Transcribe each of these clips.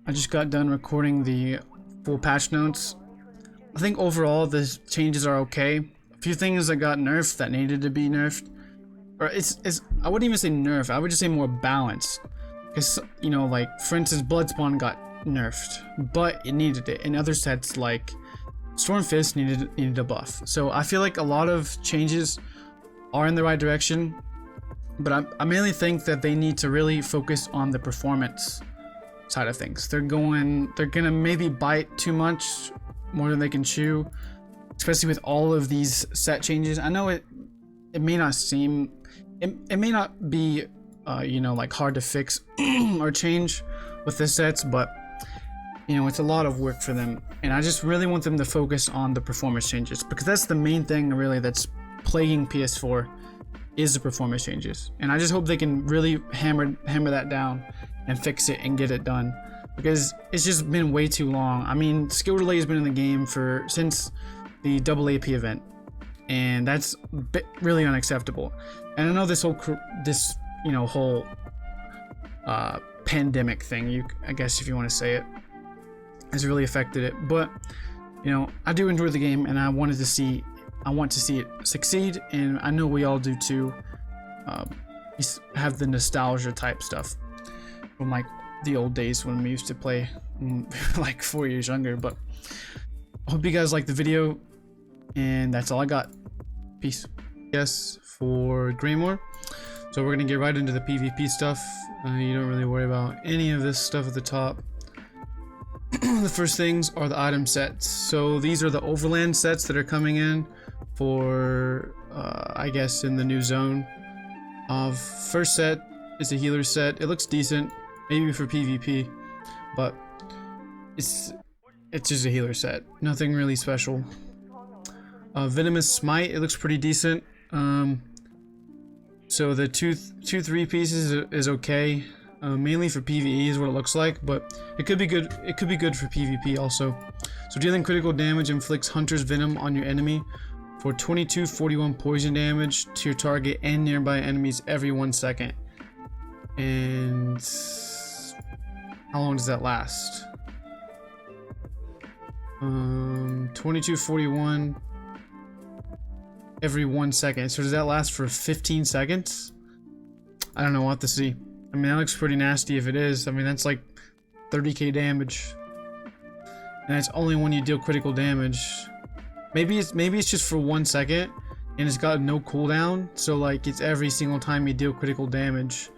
I just got done recording the full patch notes. I think overall the changes are okay. A few things that got nerfed that needed to be nerfed. Or I wouldn't even say nerfed, I would just say more balanced. Because, you know, like, for instance, Bloodspawn got nerfed, but it needed it. In other sets, like Stormfist needed a buff. So I feel like a lot of changes are in the right direction, but I mainly think that they need to really focus on the performance side of things. They're gonna maybe bite too much, more than they can chew, especially with all of these set changes. I know it may not seem, it may not be you know, like hard to fix or change with the sets, but you know, it's a lot of work for them, and I just really want them to focus on the performance changes, because that's the main thing really that's plaguing PS4 is the performance changes. And I just hope they can really hammer that down and fix it and get it done, because it's just been way too long. I mean, skill relay has been in the game since the double AP event, and that's really unacceptable. And I know this whole pandemic thing, I guess if you want to say it, has really affected it. But you know, I do enjoy the game, and I want to see it succeed, and I know we all do too. Have the nostalgia type stuff from like the old days when we used to play, like 4 years younger. But I hope you guys like the video, and that's all I got. Peace. Yes, for Greymoor. So we're gonna get right into the PvP stuff. You don't really worry about any of this stuff at the top. The first things are the item sets. So these are the overland sets that are coming in for I guess in the new zone. First set is a healer set. It looks decent, maybe for PvP, but it's just a healer set, nothing really special. Venomous Smite, it looks pretty decent. So the two 3 pieces is okay, mainly for PvE is what it looks like, but it could be good. It could be good for PvP also. So dealing critical damage inflicts Hunter's Venom on your enemy for 22/41 poison damage to your target and nearby enemies every 1 second. And how long does that last? 22/41 every 1 second. So does that last for 15 seconds? I don't know, we'll have to see. I mean, that looks pretty nasty if it is. I mean, that's like 30k damage, and it's only when you deal critical damage. Maybe it's just for 1 second, and it's got no cooldown, so like it's every single time you deal critical damage.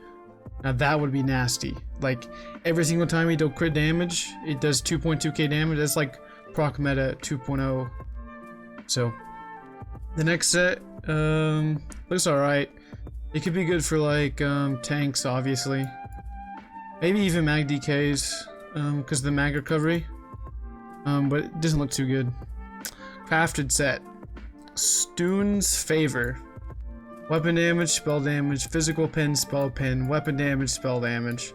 Now that would be nasty. Like every single time you deal crit damage, it does 2.2k damage. That's like proc meta 2.0. So the next set looks alright. It could be good for like tanks, obviously. Maybe even mag DKs, because of the mag recovery. But it doesn't look too good. Crafted set. Stoon's Favor. Weapon damage, spell damage, physical pin, spell pin, weapon damage, spell damage.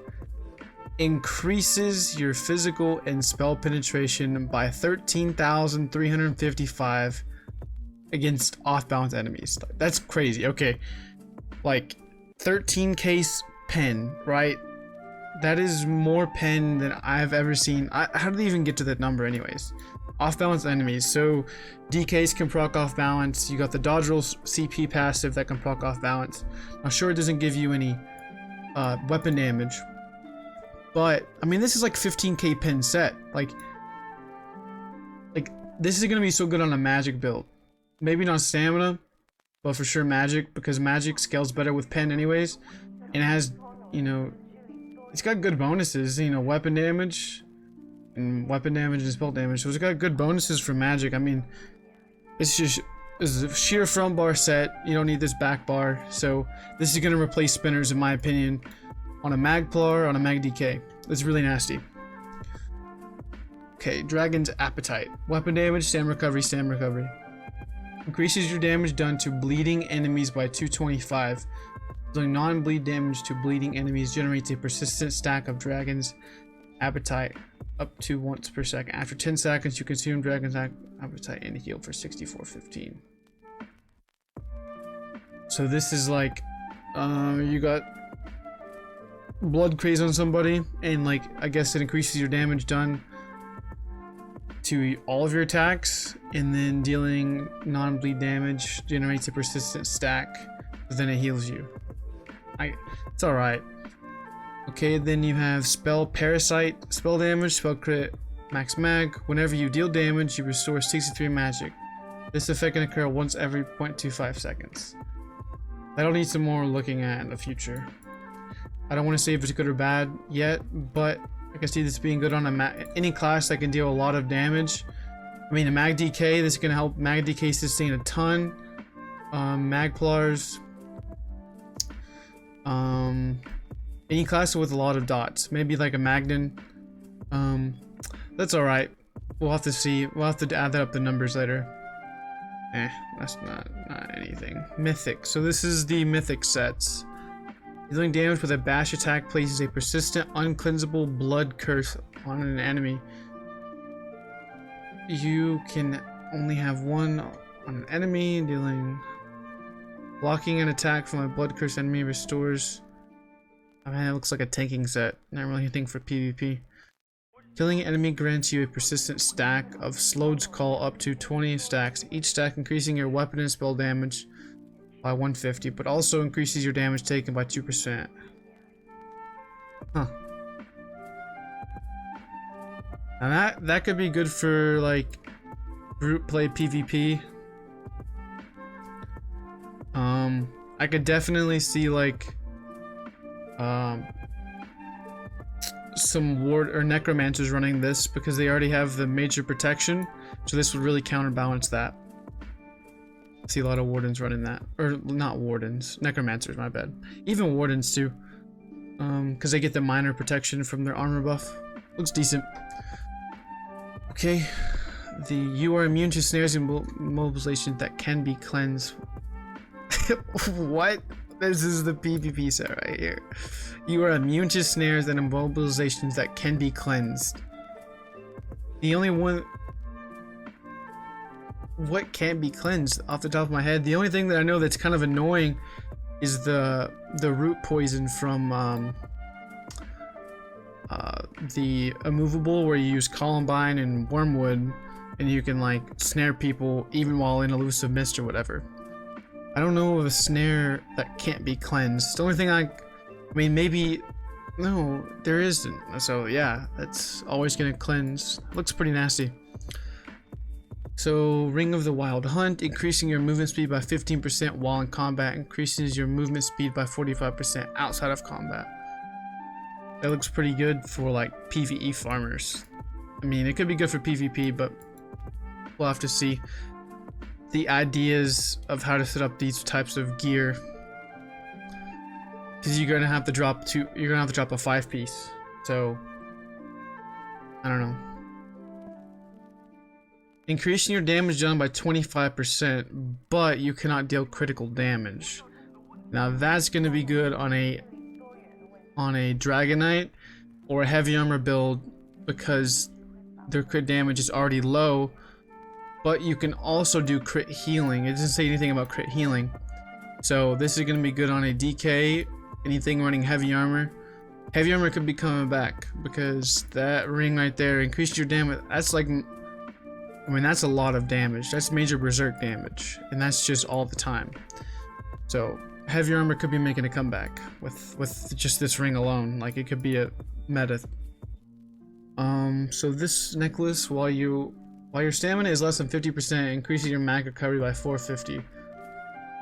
Increases your physical and spell penetration by 13,355 against off-balance enemies. That's crazy. Okay, like 13k pen, right? That is more pen than I've ever seen. How do they even get to that number anyways? Off-balance enemies. So DKs can proc off balance. You got the dodge roll CP passive that can proc off balance. Now sure, it doesn't give you any weapon damage, but I mean, this is like 15k pen set. Like this is gonna be so good on a magic build. Maybe not stamina, but for sure magic, because magic scales better with pen anyways, and it has, you know, it's got good bonuses, you know, weapon damage and spell damage. So it's got good bonuses for magic. I mean, it's a sheer front bar set. You don't need this back bar, so this is gonna replace spinners in my opinion on a Magplar, on a Mag DK. It's really nasty. Okay, Dragon's Appetite. Weapon damage, stam recovery, stam recovery. Increases your damage done to bleeding enemies by 225. Doing non-bleed damage to bleeding enemies generates a persistent stack of Dragon's Appetite up to once per second. After 10 seconds, you consume Dragon's Appetite and heal for 6415. So this is like, you got blood craze on somebody, and like I guess it increases your damage done to all of your attacks, and then dealing non-bleed damage generates a persistent stack, but then it heals you. It's alright. Okay, then you have spell Parasite, spell damage, spell crit, max mag. Whenever you deal damage, you restore 63 magic. This effect can occur once every 0.25 seconds. That'll need some more looking at in the future. I don't want to say if it's good or bad yet, but I can see this being good on any class that can deal a lot of damage. I mean, a mag DK, this can help mag DK sustain a ton. Magplars. Any class with a lot of dots, maybe like a Magnan. That's alright. We'll have to see. We'll have to add that up the numbers later. That's not anything. Mythic. So this is the mythic sets. Dealing damage with a bash attack places a persistent, uncleansable blood curse on an enemy. You can only have one on an enemy. Blocking an attack from a blood curse enemy restores. I mean, it looks like a tanking set. Not really anything for PvP. Killing an enemy grants you a persistent stack of Slode's Call up to 20 stacks. Each stack increasing your weapon and spell damage by 150, but also increases your damage taken by 2%. Huh. Now that could be good for like group play PvP. I could definitely see like some ward or necromancers running this because they already have the major protection, so this would really counterbalance that. I see a lot of wardens running that, or not wardens, necromancers, my bad. Even wardens too, because they get the minor protection from their armor buff. Looks decent. Okay, you are immune to snares and mobilizations that can be cleansed. What? This is the PvP set right here. You are immune to snares and immobilizations that can be cleansed. The only one... What can't be cleansed off the top of my head? The only thing that I know that's kind of annoying is the root poison from the immovable, where you use Columbine and Wormwood and you can like snare people even while in elusive mist or whatever. I don't know of a snare that can't be cleansed. The only thing I mean, maybe... No, there isn't. So yeah, that's always gonna cleanse. Looks pretty nasty. So, Ring of the Wild Hunt, increasing your movement speed by 15% while in combat, increases your movement speed by 45% outside of combat. That looks pretty good for like PvE farmers. I mean, it could be good for PvP, but we'll have to see the ideas of how to set up these types of gear, because you're gonna have to drop a 5-piece. So I don't know. Increasing your damage done by 25%, but you cannot deal critical damage. Now that's gonna be good on a Dragon Knight or a heavy armor build, because their crit damage is already low. But you can also do crit healing. It doesn't say anything about crit healing. So this is going to be good on a DK, anything running heavy armor. Heavy armor could be coming back because that ring right there increased your damage. That's like, I mean, that's a lot of damage. That's major berserk damage, and that's just all the time. So heavy armor could be making a comeback with just this ring alone. Like, it could be a meta. So this necklace, while your stamina is less than 50%, increases your mag recovery by 450.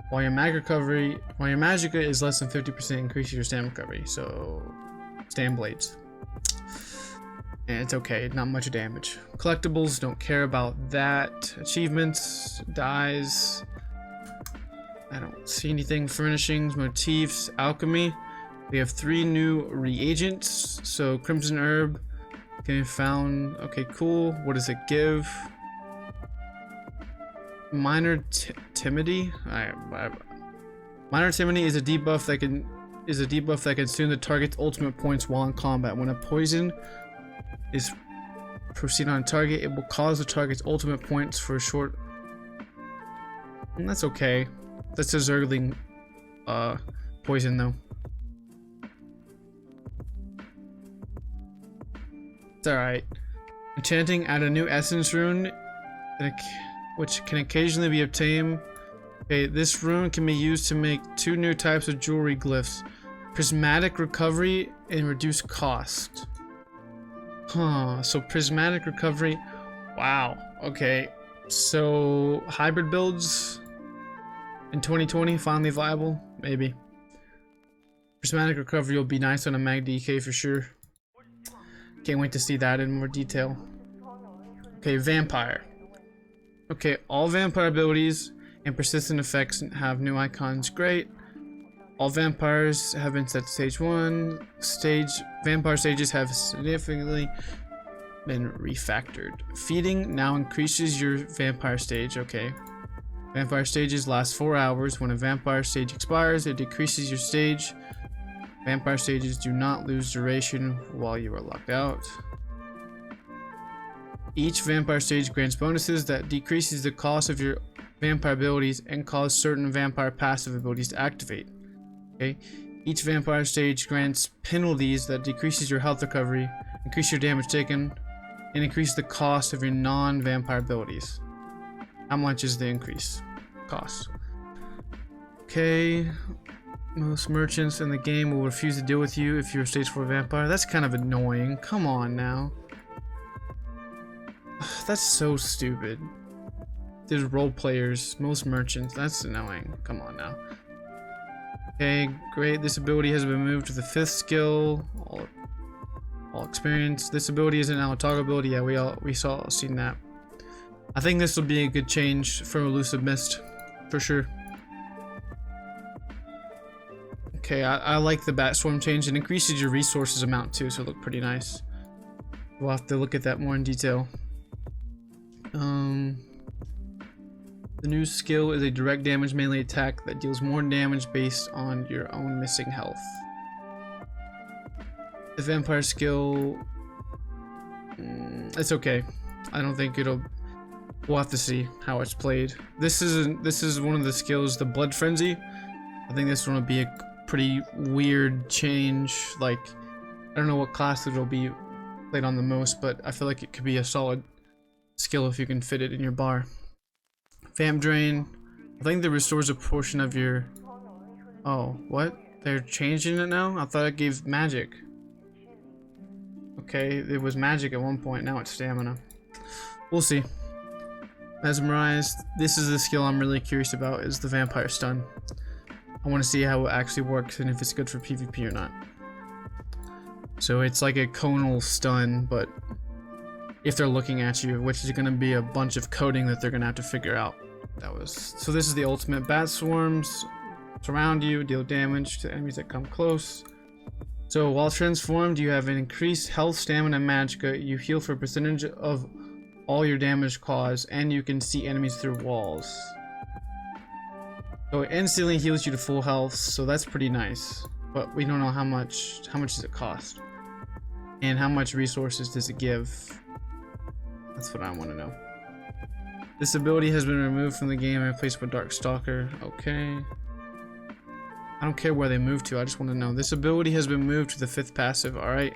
While your magicka is less than 50%, increases your stamina recovery. So, Stamina Blades. And it's okay, not much damage. Collectibles, don't care about that. Achievements, dyes. I don't see anything. Furnishings, motifs, alchemy. We have 3 new reagents. So, Crimson Herb. Getting found. Okay, cool. What does it give? Minor Timidity. Minor Timidity is a debuff that can consume the target's ultimate points while in combat. When a poison is proceed on a target, it will cause the target's ultimate points for a short. And that's okay. That's a Zergling poison though. It's alright. Enchanting, add a new essence rune, which can occasionally be obtained. Okay, this rune can be used to make 2 new types of jewelry glyphs. Prismatic recovery and reduced cost. Huh, so prismatic recovery. Wow, okay. So, hybrid builds in 2020 finally viable? Maybe. Prismatic recovery will be nice on a mag DK for sure. Can't wait to see that in more detail. Okay, vampire. Okay, all vampire abilities and persistent effects have new icons. Great. All vampires have been set to stage 1. Vampire stages have significantly been refactored. Feeding now increases your vampire stage. Okay. Vampire stages last 4 hours. When a vampire stage expires, it decreases your stage. Vampire stages do not lose duration while you are locked out. Each vampire stage grants bonuses that decreases the cost of your vampire abilities and cause certain vampire passive abilities to activate. Okay. Each vampire stage grants penalties that decreases your health recovery, increase your damage taken, and increase the cost of your non-vampire abilities. How much is the increase? Cost. Okay. Most merchants in the game will refuse to deal with you if you're a stage 4 vampire. That's kind of annoying. Come on now. That's so stupid. There's role players, most merchants. That's annoying. Come on now. Okay, great. This ability has been moved to the 5th skill. All experience. This ability isn't now a toggle ability. Yeah, we seen that. I think this will be a good change for Elusive Mist, for sure. Okay, I like the Bat Swarm change. It increases your resources amount too, so it look pretty nice. We'll have to look at that more in detail. The new skill is a direct damage melee attack that deals more damage based on your own missing health. The vampire skill, it's okay. I don't think it'll. We'll have to see how it's played. This is one of the skills, the Blood Frenzy. I think this one will be a pretty weird change. Like, I don't know what class it'll be played on the most, but I feel like it could be a solid skill if you can fit it in your bar. Vamp Drain. I think that restores a portion of your. Oh, what? They're changing it now? I thought it gave magic. Okay, it was magic at one point, now it's stamina. We'll see. Mesmerized. This is the skill I'm really curious about, is the Vampire Stun. I want to see how it actually works and if it's good for PvP or not. So it's like a conal stun, but if they're looking at you, which is going to be a bunch of coding that they're going to have to figure out. So this is the ultimate. Bat Swarms surround you, deal damage to enemies that come close. So while transformed, you have an increased health, stamina, and magicka. You heal for a percentage of all your damage caused, and you can see enemies through walls. So it instantly heals you to full health, so that's pretty nice. But we don't know how much does it cost? And how much resources does it give? That's what I want to know. This ability has been removed from the game and replaced with Dark Stalker. Okay. I don't care where they move to, I just want to know. This ability has been moved to the 5th passive, alright.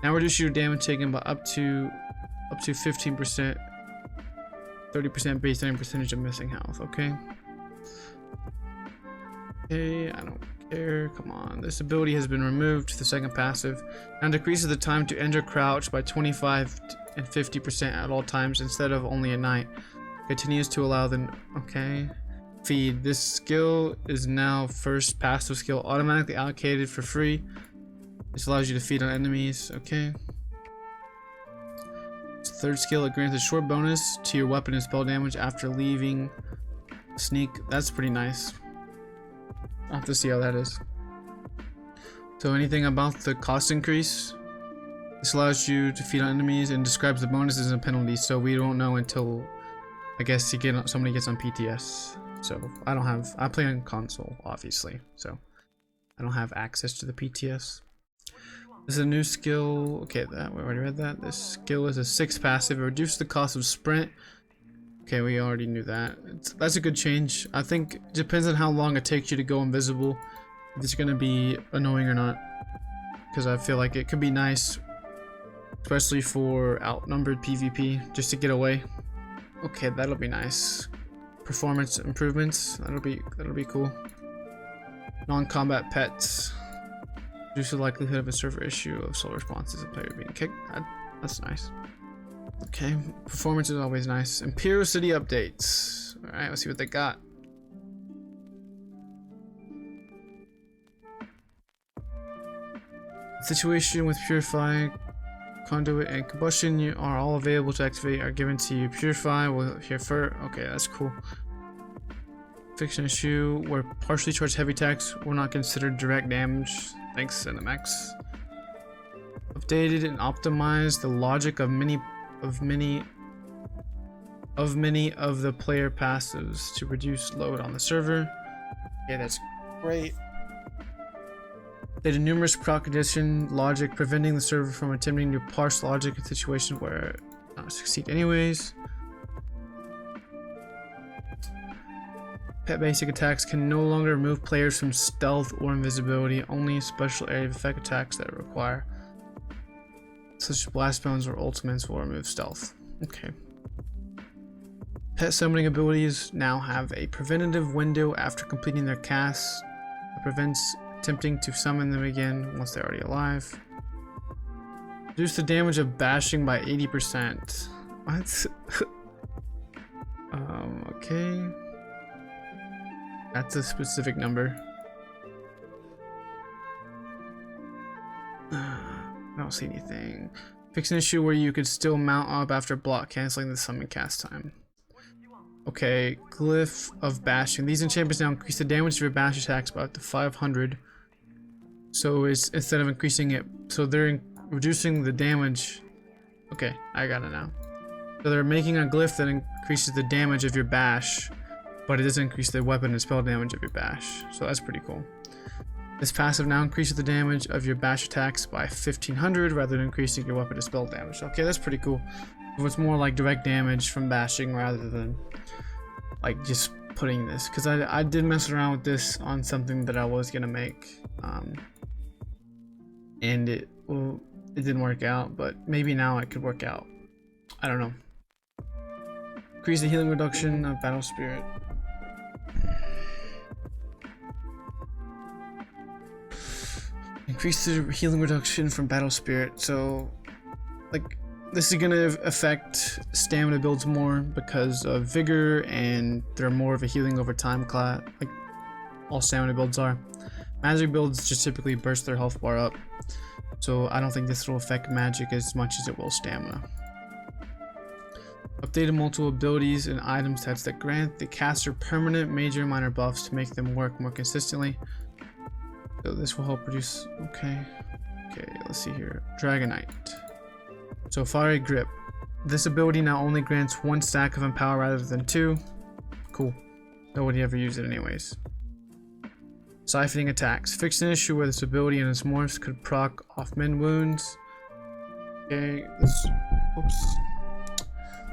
Now reduce your damage taken by up to 15%, 30% based on your percentage of missing health, okay? Okay, I don't care, come on. This ability has been removed to the 2nd passive. Now decreases the time to enter crouch by 25 and 50% at all times instead of only at night. Continues to allow the, okay. Feed. This skill is now 1st passive skill, automatically allocated for free. This allows you to feed on enemies, okay. 3rd skill, it grants a short bonus to your weapon and spell damage after leaving sneak. That's pretty nice. I'll have to see how that is. So anything about the cost increase? This allows you to feed on enemies and describes the bonuses and penalties, so we don't know until, I guess, somebody gets on PTS. So I play on console, obviously, so I don't have access to the PTS. This is a new skill. Okay, we already read that. This skill is a 6th passive. It reduces the cost of sprint. Okay, we already knew that. That's a good change. I think it depends on how long it takes you to go invisible, if it's gonna be annoying or not. Because I feel like it could be nice especially for outnumbered PvP, just to get away. Okay, that'll be nice. Performance improvements, that'll be cool. Non-combat pets. Reduce the likelihood of a server issue of slow responses of player being kicked. That's nice. Okay, performance is always nice. Imperial City updates. Alright, let's see what they got. Situation with Purify, Conduit, and Combustion you are all available to activate, are given to you. Purify will here first. Okay, that's cool. Fix an issue where partially charged heavy attacks were not considered direct damage. Thanks, Zenimax. Updated and optimized the logic of many of the player passives to reduce load on the server. Okay, that's great. They did numerous proc addition logic, preventing the server from attempting to parse logic in situations where it not succeed anyways. Pet basic attacks can no longer remove players from stealth or invisibility, only special area of effect attacks that require, such as blast bones or ultimates, will remove stealth. Okay. Pet summoning abilities now have a preventative window after completing their cast that prevents attempting to summon them again once they're already alive. Reduce the damage of bashing by 80%. What? Okay. That's a specific number. I don't see anything. Fix an issue where you could still mount up after block canceling the summon cast time. Okay, Glyph of Bashing. These enchantments now increase the damage of your bash attacks by up to 500. So it's instead of increasing it, so they're reducing the damage. Okay, I got it now. So they're making a glyph that increases the damage of your bash, but it doesn't increase the weapon and spell damage of your bash. So that's pretty cool. This passive now increases the damage of your bash attacks by 1500 rather than increasing your weapon and spell damage. Okay, that's pretty cool. So it's more like direct damage from bashing rather than like just putting this. Because I did mess around with this on something that I was gonna make. And it didn't work out, but maybe now it could work out. I don't know. Increase the healing reduction of Battle Spirit. Increase the healing reduction from Battle Spirit. So, like, this is gonna affect stamina builds more because of vigor, and they're more of a healing over time class. Like all stamina builds are. Magic builds just typically burst their health bar up, so I don't think this will affect magic as much as it will stamina. Updated multiple abilities and item sets that grant the caster permanent major and minor buffs to make them work more consistently. So this will help reduce. Okay, let's see here. Dragonite. So Fiery Grip. This ability now only grants 1 stack of Empower rather than 2. Cool. Nobody ever used it anyways. Siphoning attacks. Fix an issue where this ability and its morphs could proc off min wounds. Okay, oops.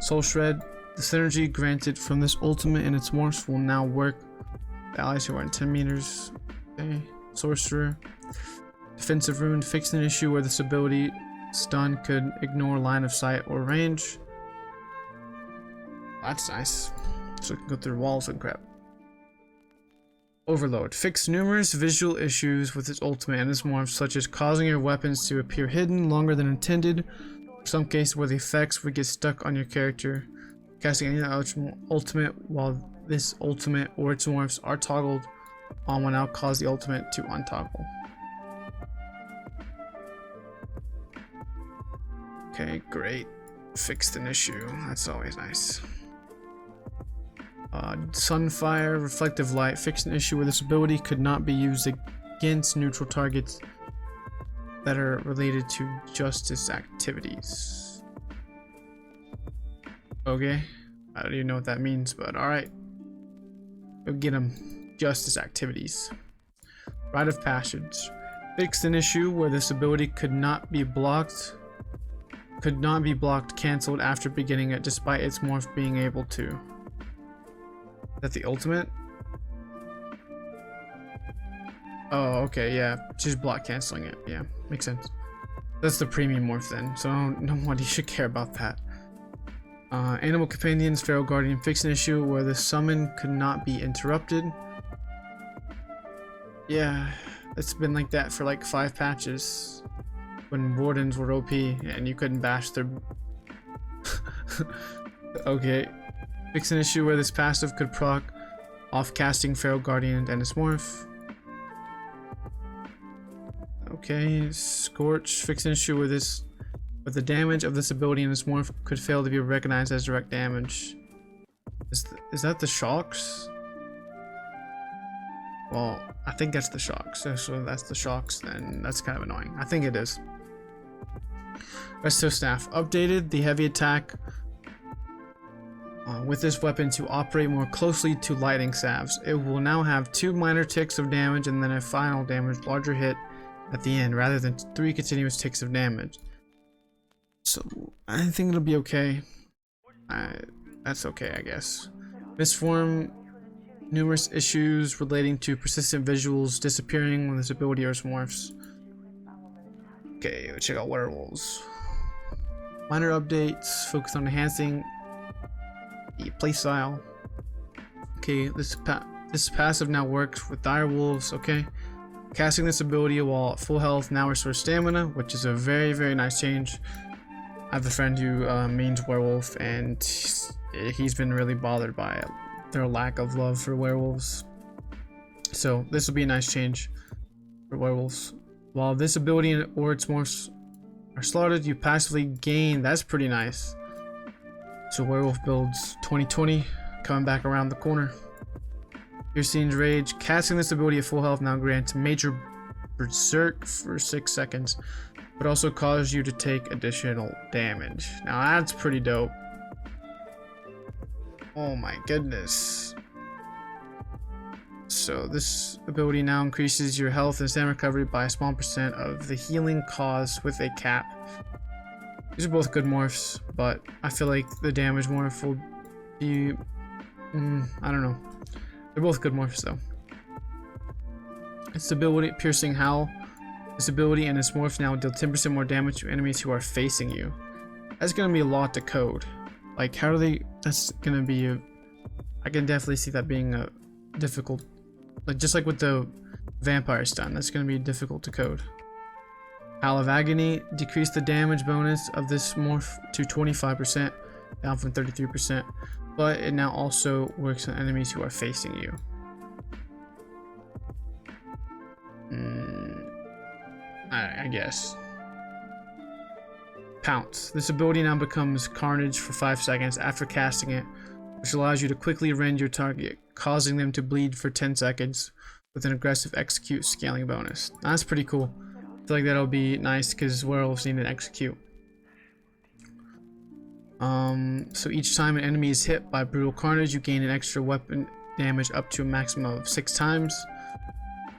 Soul Shred. The synergy granted from this ultimate and its morphs will now work with allies who are in 10 meters. Okay. Sorcerer. Defensive Rune. Fix an issue where this ability stun could ignore line of sight or range. That's nice. So it can go through walls and crap. Overload. Fix numerous visual issues with its ultimate and its morphs, such as causing your weapons to appear hidden longer than intended, or some cases where the effects would get stuck on your character. Casting any ultimate while this ultimate or its morphs are toggled on will now cause the ultimate to untoggle. Okay, great. Fixed an issue. That's always nice. Sunfire, Reflective Light. Fixed an issue where this ability could not be used against neutral targets that are related to justice activities. Okay, I don't even know what that means, but alright. Go get them. Justice activities. Rite of Passage. Fixed an issue where this ability could not be blocked, cancelled after beginning it, despite its morph being able to. Is that the ultimate? Oh, okay, yeah. Just block canceling it. Yeah, makes sense. That's the premium morph then, so nobody should care about that. Animal companions, feral guardian, fix an issue where the summon could not be interrupted. Yeah, it's been like that for like 5 patches when wardens were OP and you couldn't bash their. Okay, fix an issue where this passive could proc off casting feral guardian and its morph. Okay, Scorch, fix an issue where the damage of this ability and its morph could fail to be recognized as direct damage. Is that the shocks? Well, I think that's the shocks. So that's the shocks, then that's kind of annoying. I think it is. Festive Staff updated the heavy attack with this weapon to operate more closely to lightning salves. It will now have 2 minor ticks of damage and then a final damage larger hit at the end rather than 3 continuous ticks of damage. So I think it'll be okay. That's okay, I guess. Misform, numerous issues relating to persistent visuals disappearing when this ability or morphs. Okay, let's check out werewolves. Minor updates focus on enhancing the playstyle. Okay, this passive now works with dire wolves. Okay, casting this ability while at full health now restores stamina, which is a very, very nice change. I have a friend who mains werewolf, and he's been really bothered by their lack of love for werewolves. So this will be a nice change for werewolves. While this ability or its morphs are slotted, you passively gain. That's pretty nice. So werewolf builds 2020 coming back around the corner. Piercing's Rage, casting this ability at full health now grants major berserk for 6 seconds, but also causes you to take additional damage. Now that's pretty dope. Oh my goodness. So this ability now increases your health and stamina recovery by a small percent of the healing cost with a cap. These are both good morphs, but I feel like the damage morph will be... I don't know. They're both good morphs though. Its ability, Piercing Howl. This ability and its morph now deal 10% more damage to enemies who are facing you. That's gonna be a lot to code. Like, how do they... That's gonna be a... I can definitely see that being a difficult... Like, just like with the vampire stun, that's gonna be difficult to code. Howl of Agony. Decrease the damage bonus of this morph to 25%, down from 33%. But it now also works on enemies who are facing you. I guess. Pounce. This ability now becomes Carnage for 5 seconds after casting it, which allows you to quickly rend your target, causing them to bleed for 10 seconds with an aggressive execute scaling bonus. That's pretty cool. I feel like that'll be nice because werewolves need an execute. So each time an enemy is hit by Brutal Carnage, you gain an extra weapon damage up to a maximum of 6 times,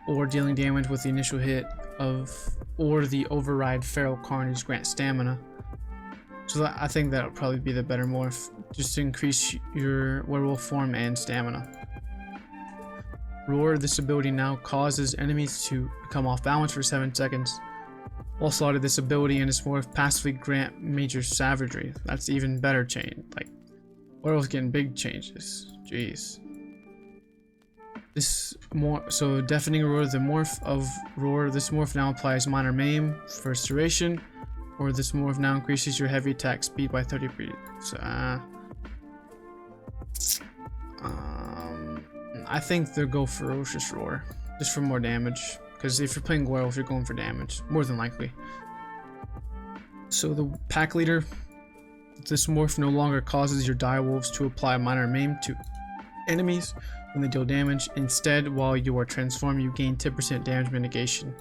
or dealing damage with the initial hit or the override Feral Carnage grant stamina. So I think that'll probably be the better morph, just to increase your werewolf form and stamina. Roar. This ability now causes enemies to become off balance for 7 seconds. While slotted, this ability and its morph passively grant major savagery. That's even better change. Like, werewolves getting big changes. Jeez. So Deafening Roar, the morph of Roar. This morph now applies minor maim for restoration, or this morph now increases your heavy attack speed by 30%. So, I think they'll go Ferocious Roar, just for more damage. Because if you're playing Werewolf, you're going for damage, more than likely. So the Pack Leader. This morph no longer causes your direwolves to apply minor maim to enemies when they deal damage. Instead, while you are transformed, you gain 10% damage mitigation.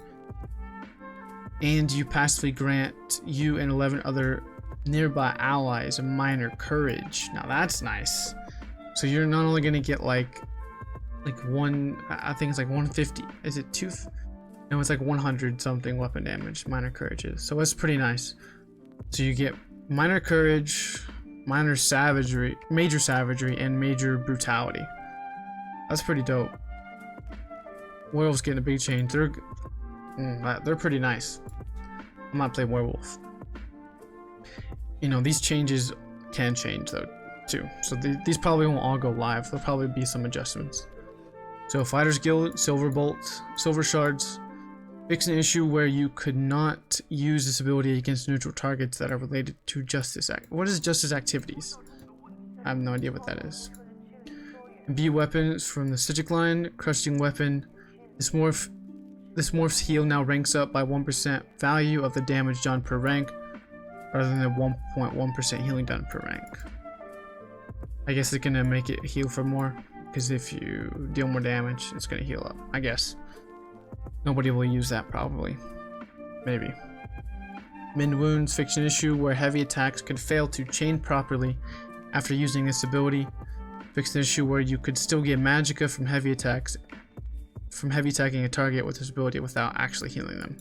And you passively grant you and 11 other nearby allies a minor courage. Now that's nice. So you're not only going to get like one, I think it's like 150. Is it 2? No, it's like 100 something weapon damage, minor courages. So it's pretty nice. So you get minor courage, minor savagery, major savagery, and major brutality. That's pretty dope. Werewolves getting a big change. They're pretty nice. I'm not playing Werewolf. You know, these changes can change though too. So these probably won't all go live. There'll probably be some adjustments. So Fighters Guild, Silver Bolt, Silver Shards. Fix an issue where you could not use this ability against neutral targets that are related to Justice Act. What is Justice Activities? I have no idea what that is. Imbue weapons from the Sigic line. Crushing weapon. This morph's heal now ranks up by 1% value of the damage done per rank, rather than the 1.1% healing done per rank. I guess it's gonna make it heal for more, because if you deal more damage, it's gonna heal up. I guess. Nobody will use that probably. Maybe. Mend wounds. Fix an issue where heavy attacks could fail to chain properly after using this ability. Fix an issue where you could still get magicka from heavy attacking a target with this ability without actually healing them.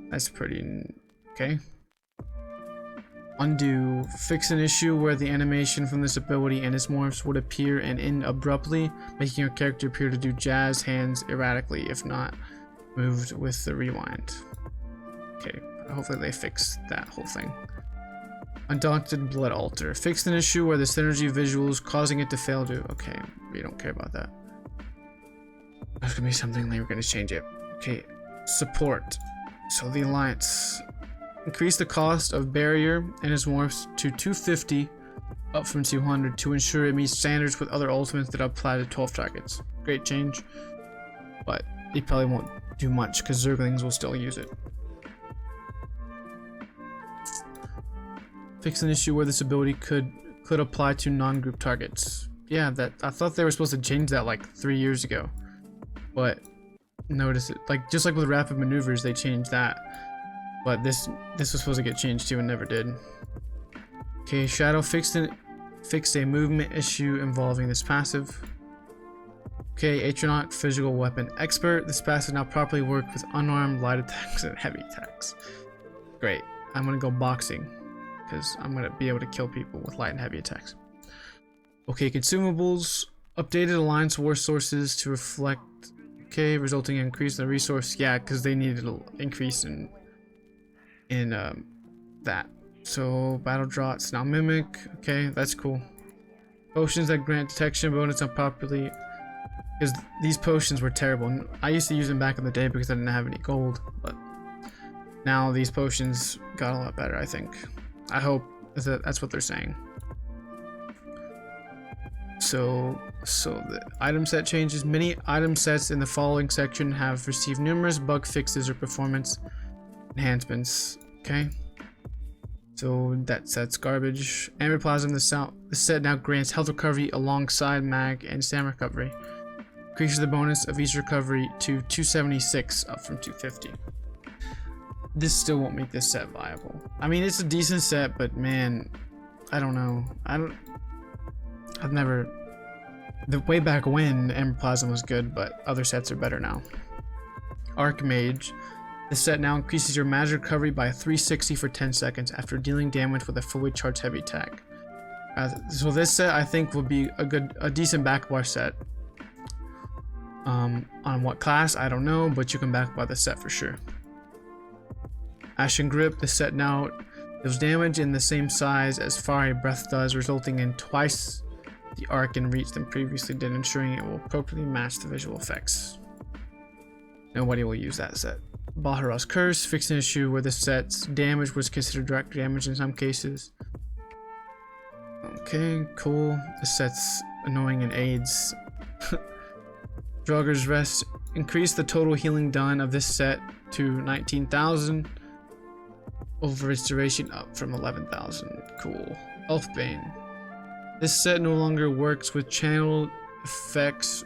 That's pretty okay. Undo. Fix an issue where the animation from this ability and its morphs would appear and end abruptly, making your character appear to do jazz hands erratically if not moved with the rewind. Okay, hopefully they fix that whole thing. Undaunted Blood Altar. Fix an issue where the synergy visuals causing it to fail to... Okay, we don't care about that. There's gonna be something they were gonna change it. Okay, support. So the Alliance. Increase the cost of Barrier and its morphs to 250, up from 200, to ensure it meets standards with other ultimates that apply to 12 targets. Great change, but it probably won't do much because Zerglings will still use it. Fix an issue where this ability could apply to non-group targets. Yeah, that I thought they were supposed to change that like 3 years ago, but notice it like just like with rapid maneuvers they changed that. But this was supposed to get changed too and never did. Okay, Shadow fixed a movement issue involving this passive. Okay, Atronaut Physical Weapon Expert. This passive now properly works with unarmed light attacks and heavy attacks. Great. I'm gonna go boxing because I'm gonna be able to kill people with light and heavy attacks. Okay, Consumables. Updated Alliance War sources to reflect. Okay, resulting in increase in the resource. Yeah, because they needed an increase in that. So battle drops now mimic. Okay, that's cool. Potions that grant detection bonus unpopularly, because these potions were terrible. I used to use them back in the day because I didn't have any gold, but now these potions got a lot better. I think. I hope that's what they're saying. So the item set changes. Many item sets in the following section have received numerous bug fixes or performance enhancements. Okay, so that set's garbage. Amber Plasm. The set now grants health recovery alongside mag and stamina recovery. Increases the bonus of each recovery to 276, up from 250. This still won't make this set viable. I mean, it's a decent set, but man, I don't know. I've never. The way back when Amber Plasm was good, but other sets are better now. Archmage. This set now increases your magic recovery by 360 for 10 seconds after dealing damage with a fully charged heavy attack. So this set I think will be a decent backbar set. On what class I don't know, but you can backbar the set for sure. Ashen Grip. This set now deals damage in the same size as Fiery Breath does, resulting in twice the arc and reach than previously did, ensuring it will appropriately match the visual effects. Nobody will use that set. Bahar's Curse. Fix an issue where the set's damage was considered direct damage in some cases. Okay, cool. The set's annoying in AIDS. Draugr's Rest. Increase the total healing done of this set to 19,000 over its duration, up from 11,000. Cool. Elfbane. This set no longer works with channeled effects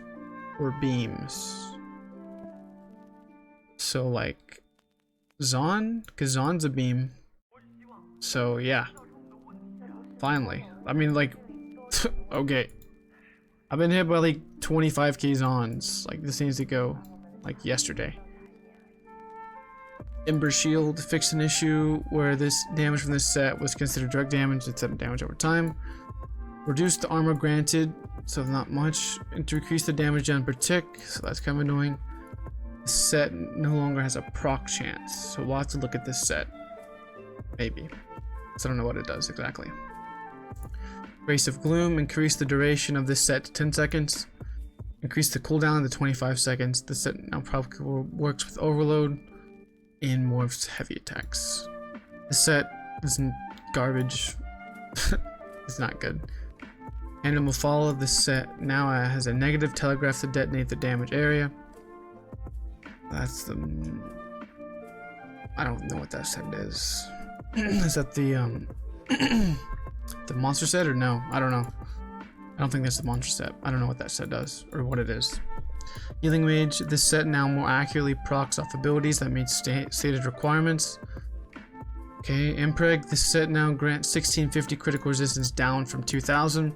or beams. So like Zon, because Zon's a beam. So yeah, finally. I mean, like, okay. I've been hit by like 25k Zons. Like, this needs to go like yesterday. Ember Shield. Fix an issue where this damage from this set was considered direct damage instead of damage over time. Reduce the armor granted, so not much, and to increase the damage done per tick, so that's kind of annoying. This set no longer has a proc chance, so we'll have to look at this set. Maybe. So I don't know what it does exactly. Grace of Gloom, increase the duration of this set to 10 seconds. Increase the cooldown to 25 seconds. This set now probably works with Overload and morphs heavy attacks. This set isn't garbage. It's not good. Animal Follow, this set now has a negative telegraph to detonate the damage area. That's the... I don't know what that set is. Is that the the monster set or no? I don't know. I don't think that's the monster set. I don't know what that set does or what it is. Healing Mage, this set now more accurately procs off abilities that meet stated requirements. Okay, Impreg, this set now grants 1650 critical resistance down from 2000.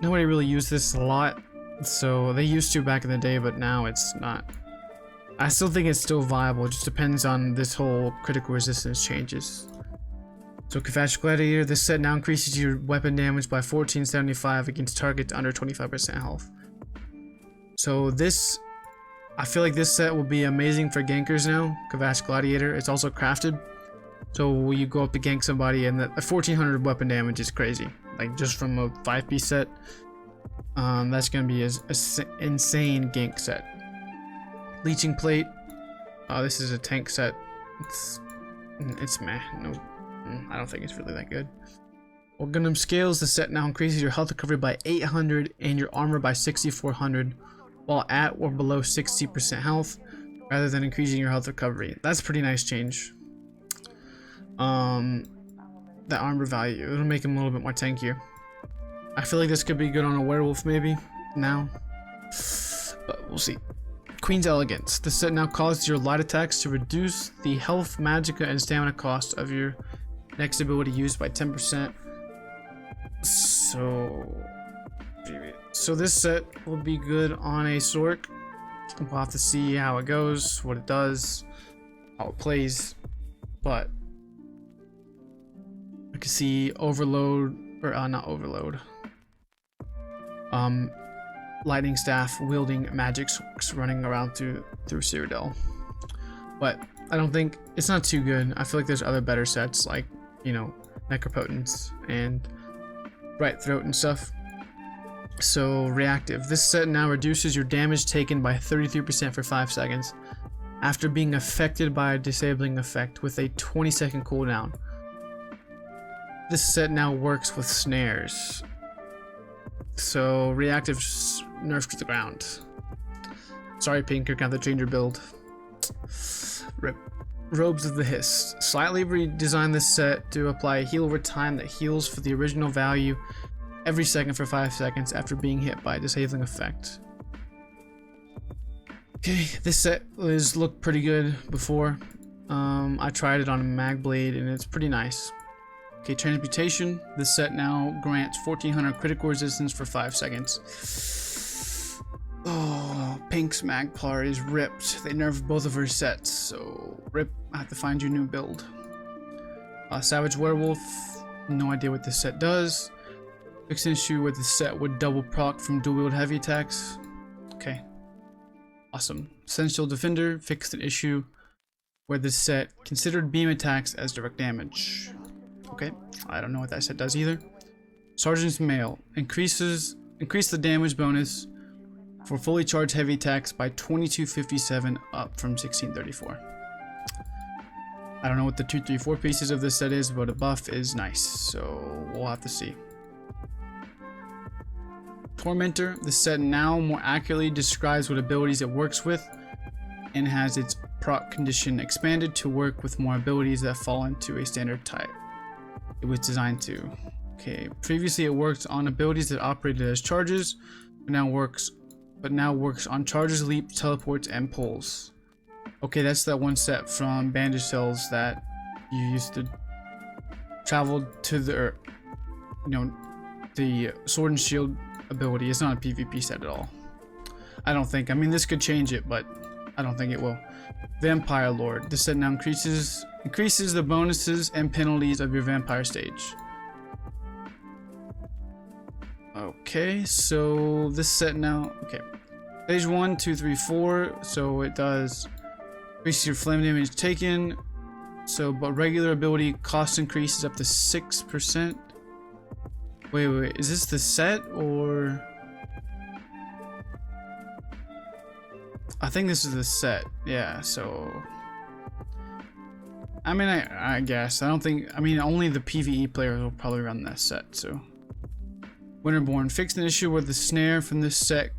Nobody really used this a lot, so they used to back in the day, but now it's not. I still think it's still viable, it just depends on this whole critical resistance changes. So Kavash Gladiator, this set now increases your weapon damage by 1475 against targets under 25% health. So this, I feel like this set will be amazing for gankers now. Kavash Gladiator, it's also crafted. So you go up to gank somebody and the 1400 weapon damage is crazy. Like just from a 5-piece set, that's gonna be an insane gank set. Leeching Plate, this is a tank set. It's meh. No, I don't think it's really that good. Organum Scales, the set now increases your health recovery by 800 and your armor by 6400 while at or below 60% health, rather than increasing your health recovery. That's a pretty nice change. The armor value, it'll make him a little bit more tankier. I feel like this could be good on a werewolf maybe now, but we'll see. Queen's Elegance, this set now causes your light attacks to reduce the health, magicka, and stamina cost of your next ability used by 10%. So this set will be good on a Sork. We'll have to see how it goes, what it does, how it plays, but I can see Overload, or not Overload. Lightning Staff wielding magic Sorks running around through Cyrodiil. But I don't think it's not too good. I feel like there's other better sets like, you know, Necropotence and Bright Throat and stuff. So Reactive. This set now reduces your damage taken by 33% for 5 seconds after being affected by a disabling effect with a 20-second cooldown. This set now works with snares. So Reactive nerfed to the ground. Sorry Pink, you're gonna have to change your build. Rip. Robes of the Hiss. Slightly redesigned this set to apply a heal over time that heals for the original value every second for 5 seconds after being hit by a disabling effect. Okay, this set looked pretty good before. I tried it on a Mag Blade and it's pretty nice. Okay, Transmutation. This set now grants 1400 critical resistance for 5 seconds. Oh, Pink's Magplar is ripped. They nerfed both of her sets, so rip. I have to find you a new build. Savage Werewolf. No idea what this set does. Fixed an issue with this set would double proc from dual wield heavy attacks. Okay. Awesome. Sentinel Defender fixed an issue where this set considered beam attacks as direct damage. Okay, I don't know what that set does either. Sergeant's Mail. Increase the damage bonus for fully charged heavy attacks by 2257 up from 1634. I don't know what the 2, 3, 4 pieces of this set is, but a buff is nice, so we'll have to see. Tormentor. This set now more accurately describes what abilities it works with and has its proc condition expanded to work with more abilities that fall into a standard type it was designed to. Okay, previously it worked on abilities that operated as charges, but now works on charges, leaps, teleports, and pulls. Okay, that's that one set from Bandage Cells that you used to travel to the, you know, the Sword and Shield ability. It's not a PvP set at all. I don't think. I mean, this could change it, but I don't think it will. Vampire Lord. This set now increases the bonuses and penalties of your vampire stage. Okay, so this set now, okay. Stage 1, 2, 3, 4. So it does increase your flame damage taken. So, but regular ability cost increases up to 6%. Wait. Is this the set or? I think this is the set. Yeah, so. I mean, I guess. I don't think. I mean, only the PvE players will probably run that set, so. Winterborn. Fixed an issue where the snare from this set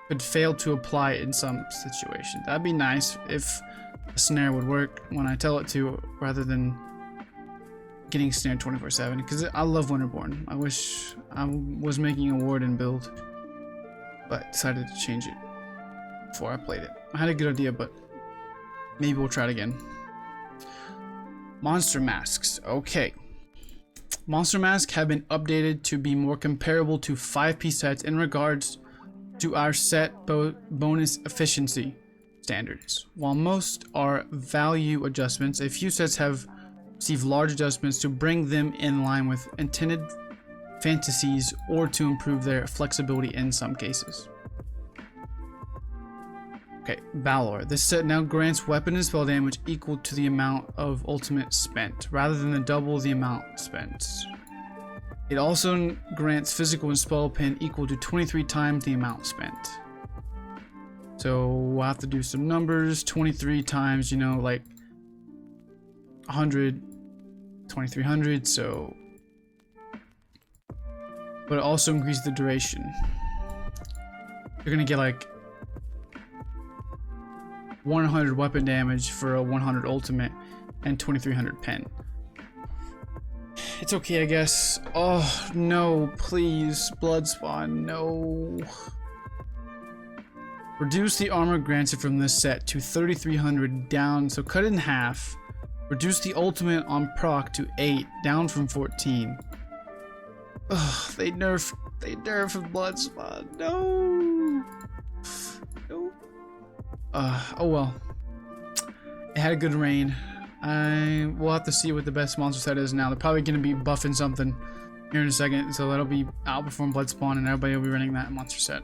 could fail to apply in some situation. That'd be nice if a snare would work when I tell it to, rather than getting snared 24/7. Because I love Winterborn. I wish I was making a warden build, but decided to change it before I played it. I had a good idea, but maybe we'll try it again. Monster masks. Okay. Monster masks have been updated to be more comparable to 5P sets in regards to our set bonus efficiency standards. While most are value adjustments, a few sets have received large adjustments to bring them in line with intended fantasies or to improve their flexibility in some cases. Okay, Valor. This set now grants weapon and spell damage equal to the amount of ultimate spent, rather than the double the amount spent. It also grants physical and spell pen equal to 23 times the amount spent. So we'll have to do some numbers. 23 times, you know, like 100, 2300, so. But it also increases the duration. You're gonna get like 100 weapon damage for a 100 ultimate and 2300 pen. It's okay, I guess. Oh no, please, blood spawn, no. Reduce the armor granted from this set to 3300 down, so cut it in half. Reduce the ultimate on proc to 8, down from 14. Ugh, they nerfed blood spawn, no. No. Oh well. It had a good reign. We'll have to see what the best monster set is now. They're probably going to be buffing something here in a second, so that'll be outperform Bloodspawn, and everybody will be running that monster set.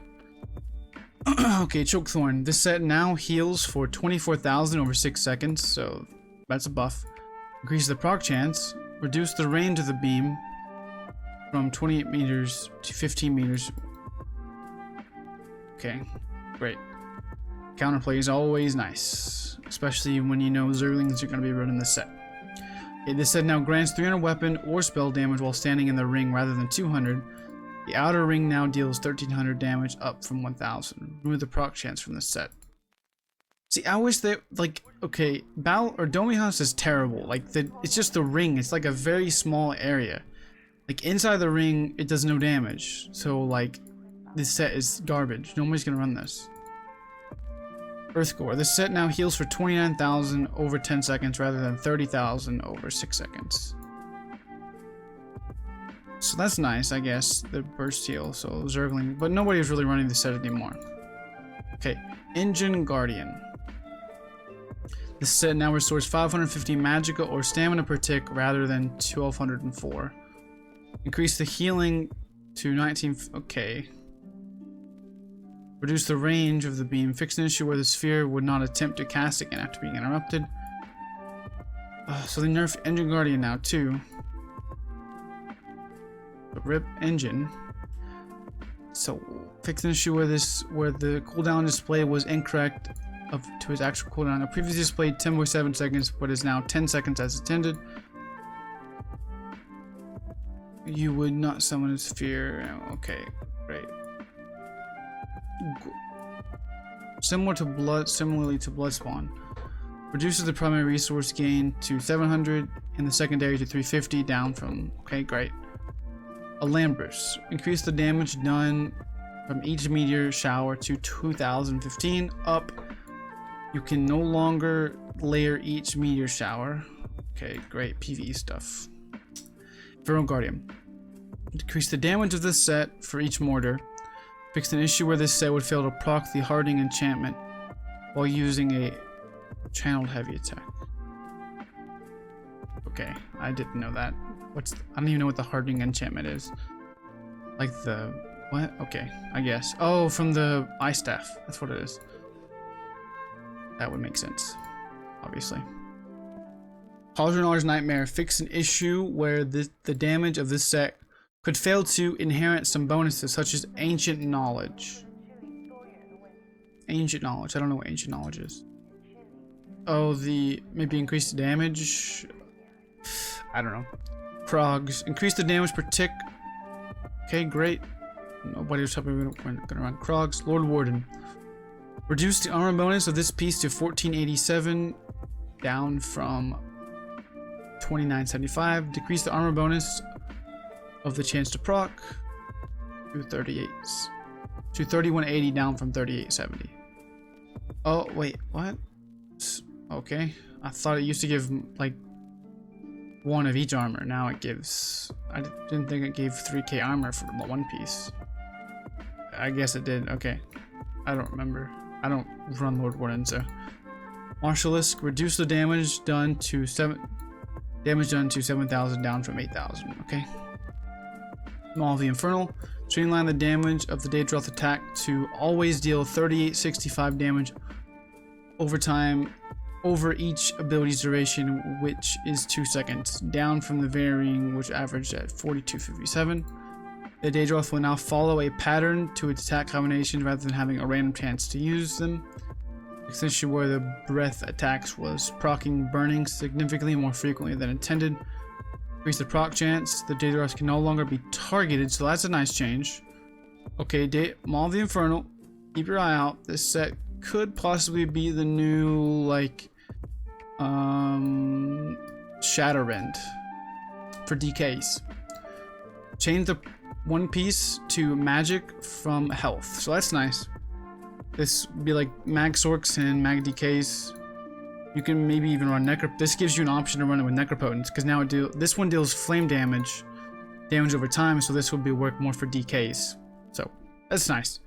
Okay, Choke Thorn. This set now heals for 24,000 over 6 seconds, so that's a buff. Increase the proc chance. Reduce the range of the beam from 28 meters to 15 meters. Okay, great. Counterplay is always nice, especially when you know Zerglings are going to be running this set. Okay, this set now grants 300 weapon or spell damage while standing in the ring rather than 200. The outer ring now deals 1300 damage, up from 1000. Remove the proc chance from this set. See, I wish they, like, okay, Goomahs is terrible. Like, it's just the ring. It's like a very small area. Like, inside the ring, it does no damage. So, like, this set is garbage. Nobody's going to run this. Earthcore. This set now heals for 29,000 over 10 seconds rather than 30,000 over 6 seconds. So that's nice, I guess, the burst heal, so Zergling, but nobody is really running the set anymore. Okay, Engine Guardian. This set now restores 550 magicka or stamina per tick rather than 1204. Increase the healing to 19, okay. Reduce the range of the beam. Fix an issue where the sphere would not attempt to cast again after being interrupted. So they nerfed Engine Guardian now too. But rip Engine. So fix an issue where the cooldown display was incorrect to its actual cooldown. It previously displayed 10.7 seconds, but is now 10 seconds as intended. You would not summon a sphere. Okay, great. Similarly to Bloodspawn. Reduces the primary resource gain to 700 and the secondary to 350, down from, okay, great. Alambris. Increase the damage done from each meteor shower to 2015, up. You can no longer layer each meteor shower. Okay, great PvE stuff. Infernal Guardian. Decrease the damage of this set for each mortar. Fixed an issue where this set would fail to proc the hardening enchantment while using a channeled heavy attack. Okay, I didn't know that. I don't even know what the hardening enchantment is. Like the What? Okay, I guess. Oh, from the eye staff. That's what it is. That would make sense, obviously. Cauldron's Nightmare. Fix an issue where the damage of this set could fail to inherit some bonuses, such as Ancient Knowledge. Ancient Knowledge. I don't know what Ancient Knowledge is. Oh, maybe increase the damage? I don't know. Krogs. Increase the damage per tick. Okay, great. Nobody was helping me. We're gonna run Krogs. Lord Warden. Reduce the armor bonus of this piece to 1487, down from 2975. Decrease the armor bonus of the chance to proc to 3180, down from 3870. Oh wait, what? Okay, I thought it used to give like one of each armor. Now it gives. I didn't think it gave 3k armor for one piece. I guess it did. Okay, I don't remember. I don't run Lord Warden, so. Martialisk. Reduce the damage done to 7,000, down from 8,000. Okay. Maul of the Infernal. Streamline the damage of the Daedroth attack to always deal 3865 damage over time over each ability's duration, which is 2 seconds, down from the varying, which averaged at 4257. The Daedroth will now follow a pattern to its attack combinations rather than having a random chance to use them. Extension where the breath attacks was proccing burning significantly more frequently than intended. Increase the proc chance. The Daedroth can no longer be targeted, so that's a nice change. Okay, Maul of the Infernal. Keep your eye out. This set could possibly be the new, like, Shatterrend for DKs. Change the one piece to magic from health, so that's nice. This would be like mag sorks and mag DKs. You can maybe even run This gives you an option to run it with Necropotence, because now this one deals flame damage over time, so this will be work more for DKs. So that's nice.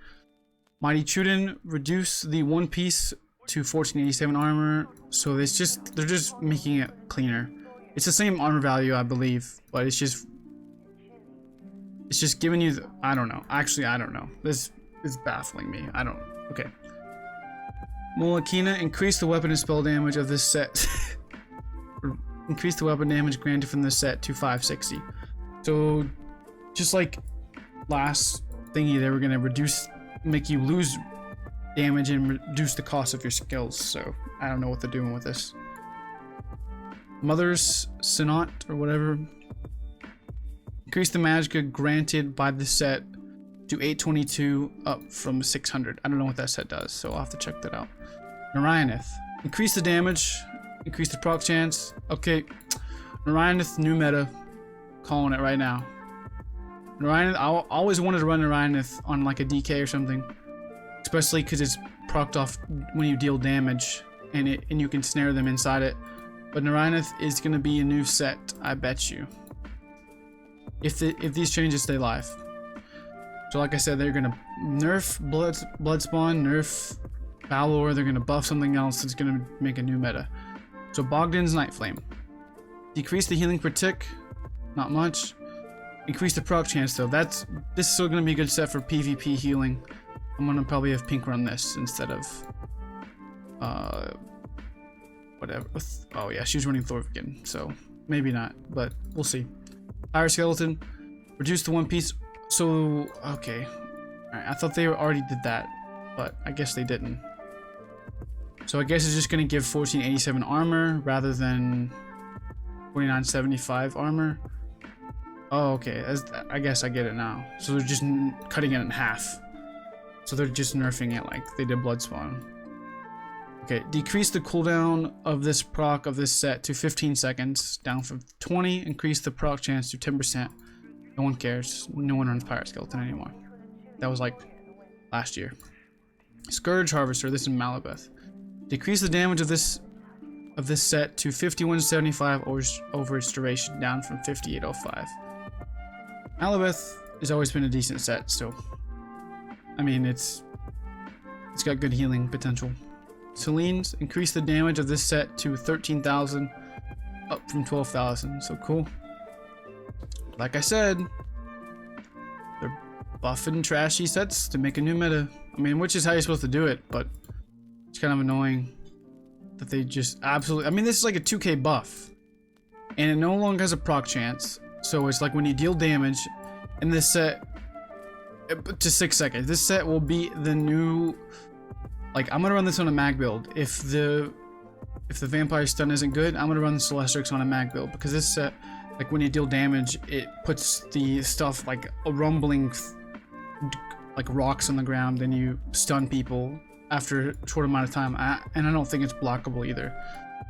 Mighty Chuden. Reduce the one piece to 1487 armor, so they're just making it cleaner. It's the same armor value, I believe, but it's just giving you I don't know. Actually, I don't know. This is baffling me. Okay. Molokina. Increase the weapon and spell damage of this set. Increase the weapon damage granted from this set to 560. So, just like last thingy, they were gonna make you lose damage and reduce the cost of your skills. So, I don't know what they're doing with this. Mother's Sinat or whatever. Increase the magicka granted by the set to 822, up from 600. I don't know what that set does, so I'll have to check that out. Narayanith. Increase the damage, increase the proc chance. Okay, Narayanith, new meta. Calling it right now. Narayanith, I always wanted to run Narayanith on like a DK or something, especially because it's procced off when you deal damage, and you can snare them inside it. But Narayanith is gonna be a new set, I bet you. If these changes stay live. So like I said, they're gonna nerf Bloodspawn, nerf Balor, they're gonna buff something else that's gonna make a new meta. So Bogdan's Night Flame. Decrease the healing per tick, not much. Increase the proc chance though. This is still gonna be a good set for PvP healing. I'm gonna probably have Pink run this instead of whatever. Oh yeah, she's running Thorn, so maybe not, but we'll see. Fire Skeleton. Reduce the one piece. So, okay. Alright, I thought they already did that, but I guess they didn't. So I guess it's just gonna give 1487 armor rather than 4975 armor. Oh, okay. I guess I get it now. So they're just cutting it in half. So they're just nerfing it like they did Bloodspawn. Okay, decrease the cooldown of this proc of this set to 15 seconds, down from 20. Increase the proc chance to 10%. No one cares. No one runs Pirate Skeleton anymore. That was like last year. Scourge Harvester. This is Malabeth. Decrease the damage of this set to 5175 over its duration, down from 5805. Malabeth has always been a decent set, so I mean it's got good healing potential. Celine's. Increase the damage of this set to 13,000, up from 12,000. So cool. Like I said, they're buffing trashy sets to make a new meta. I mean, which is how you're supposed to do it, but it's kind of annoying that they just absolutely... I mean, this is like a 2k buff, and it no longer has a proc chance. So it's like when you deal damage in this set to 6 seconds. This set will be the new... Like, I'm gonna run this on a mag build. If the vampire stun isn't good, I'm gonna run the Celestrix on a mag build, because this set, like when you deal damage, it puts the stuff like a rumbling, like rocks on the ground, and you stun people after a short amount of time. And I don't think it's blockable either.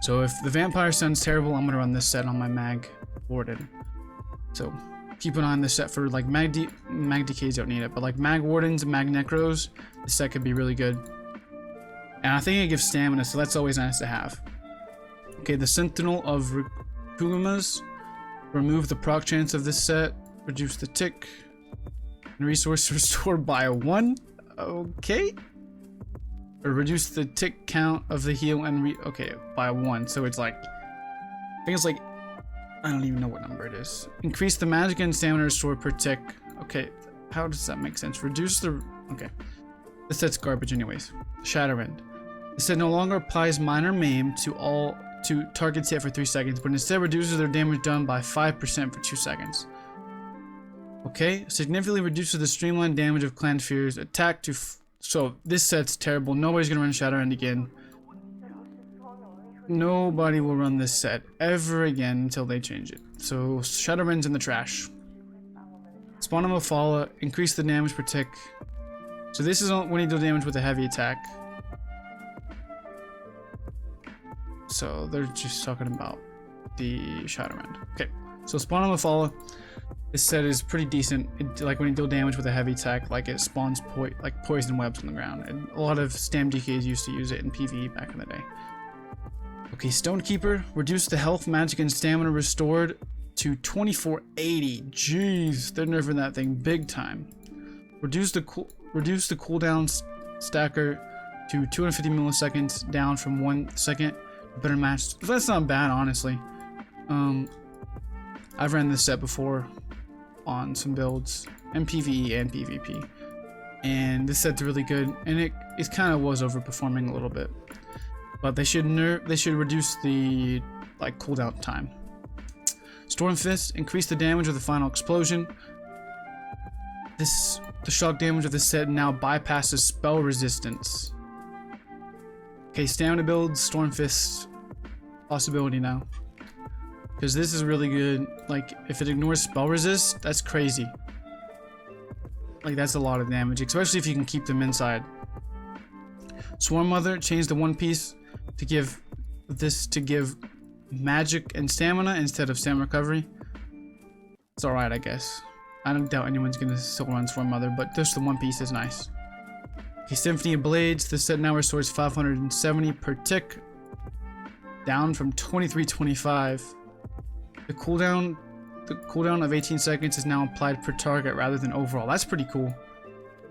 So if the vampire stun's terrible, I'm gonna run this set on my mag warden. So keep an eye on this set for like mag decays. Don't need it, but like mag wardens and mag necros, this set could be really good. And I think it gives stamina, so that's always nice to have. Okay, the Sentinel of Goomahs. Remove the proc chance of this set. Reduce the tick. And resource restored by 1. Okay. Or reduce the tick count of the heal and okay, by 1. So it's like... I think it's like... I don't even know what number it is. Increase the magic and stamina restored per tick. Okay, how does that make sense? Reduce the... Okay. This set's garbage anyways. Shatter End. This set no longer applies minor maim to targets hit for 3 seconds, but instead reduces their damage done by 5% for 2 seconds. Okay, significantly reduces the streamlined damage of Clan Fear's attack to... So this set's terrible. Nobody's gonna run Shatter End again. Nobody will run this set ever again until they change it. So Shatter End's in the trash. Spawn of Mafala, increase the damage per tick. So this is when you deal damage with a heavy attack. So they're just talking about the Shatter End. Okay, so Spawn of Mafala. This set is pretty decent. Like when you deal damage with a heavy attack, like it spawns poison webs on the ground. And a lot of Stam DKs used to use it in PvE back in the day. Okay, Stonekeeper. Reduce the health, magic, and stamina restored to 2480. Jeez, they're nerfing that thing big time. Reduce the cooldown stacker to 250 milliseconds, down from 1 second. Better match. That's not bad, honestly. I've ran this set before on some builds, and PvE and PvP, and this set's really good. And it kind of was overperforming a little bit, but they should reduce the like cooldown time. Storm Fist. Increase the damage of the final explosion. The shock damage of this set now bypasses spell resistance. Okay, stamina builds, Storm Fist possibility now. Because this is really good. Like, if it ignores spell resist, that's crazy. Like, that's a lot of damage, especially if you can keep them inside. Swarm Mother, change the one piece to give magic and stamina instead of stamina recovery. It's alright, I guess. I don't doubt anyone's gonna still run Swarm Mother, but just the one piece is nice. Okay, Symphony Blades. The set now restores 570 per tick, down from 2325. The cooldown of 18 seconds is now applied per target rather than overall. That's pretty cool.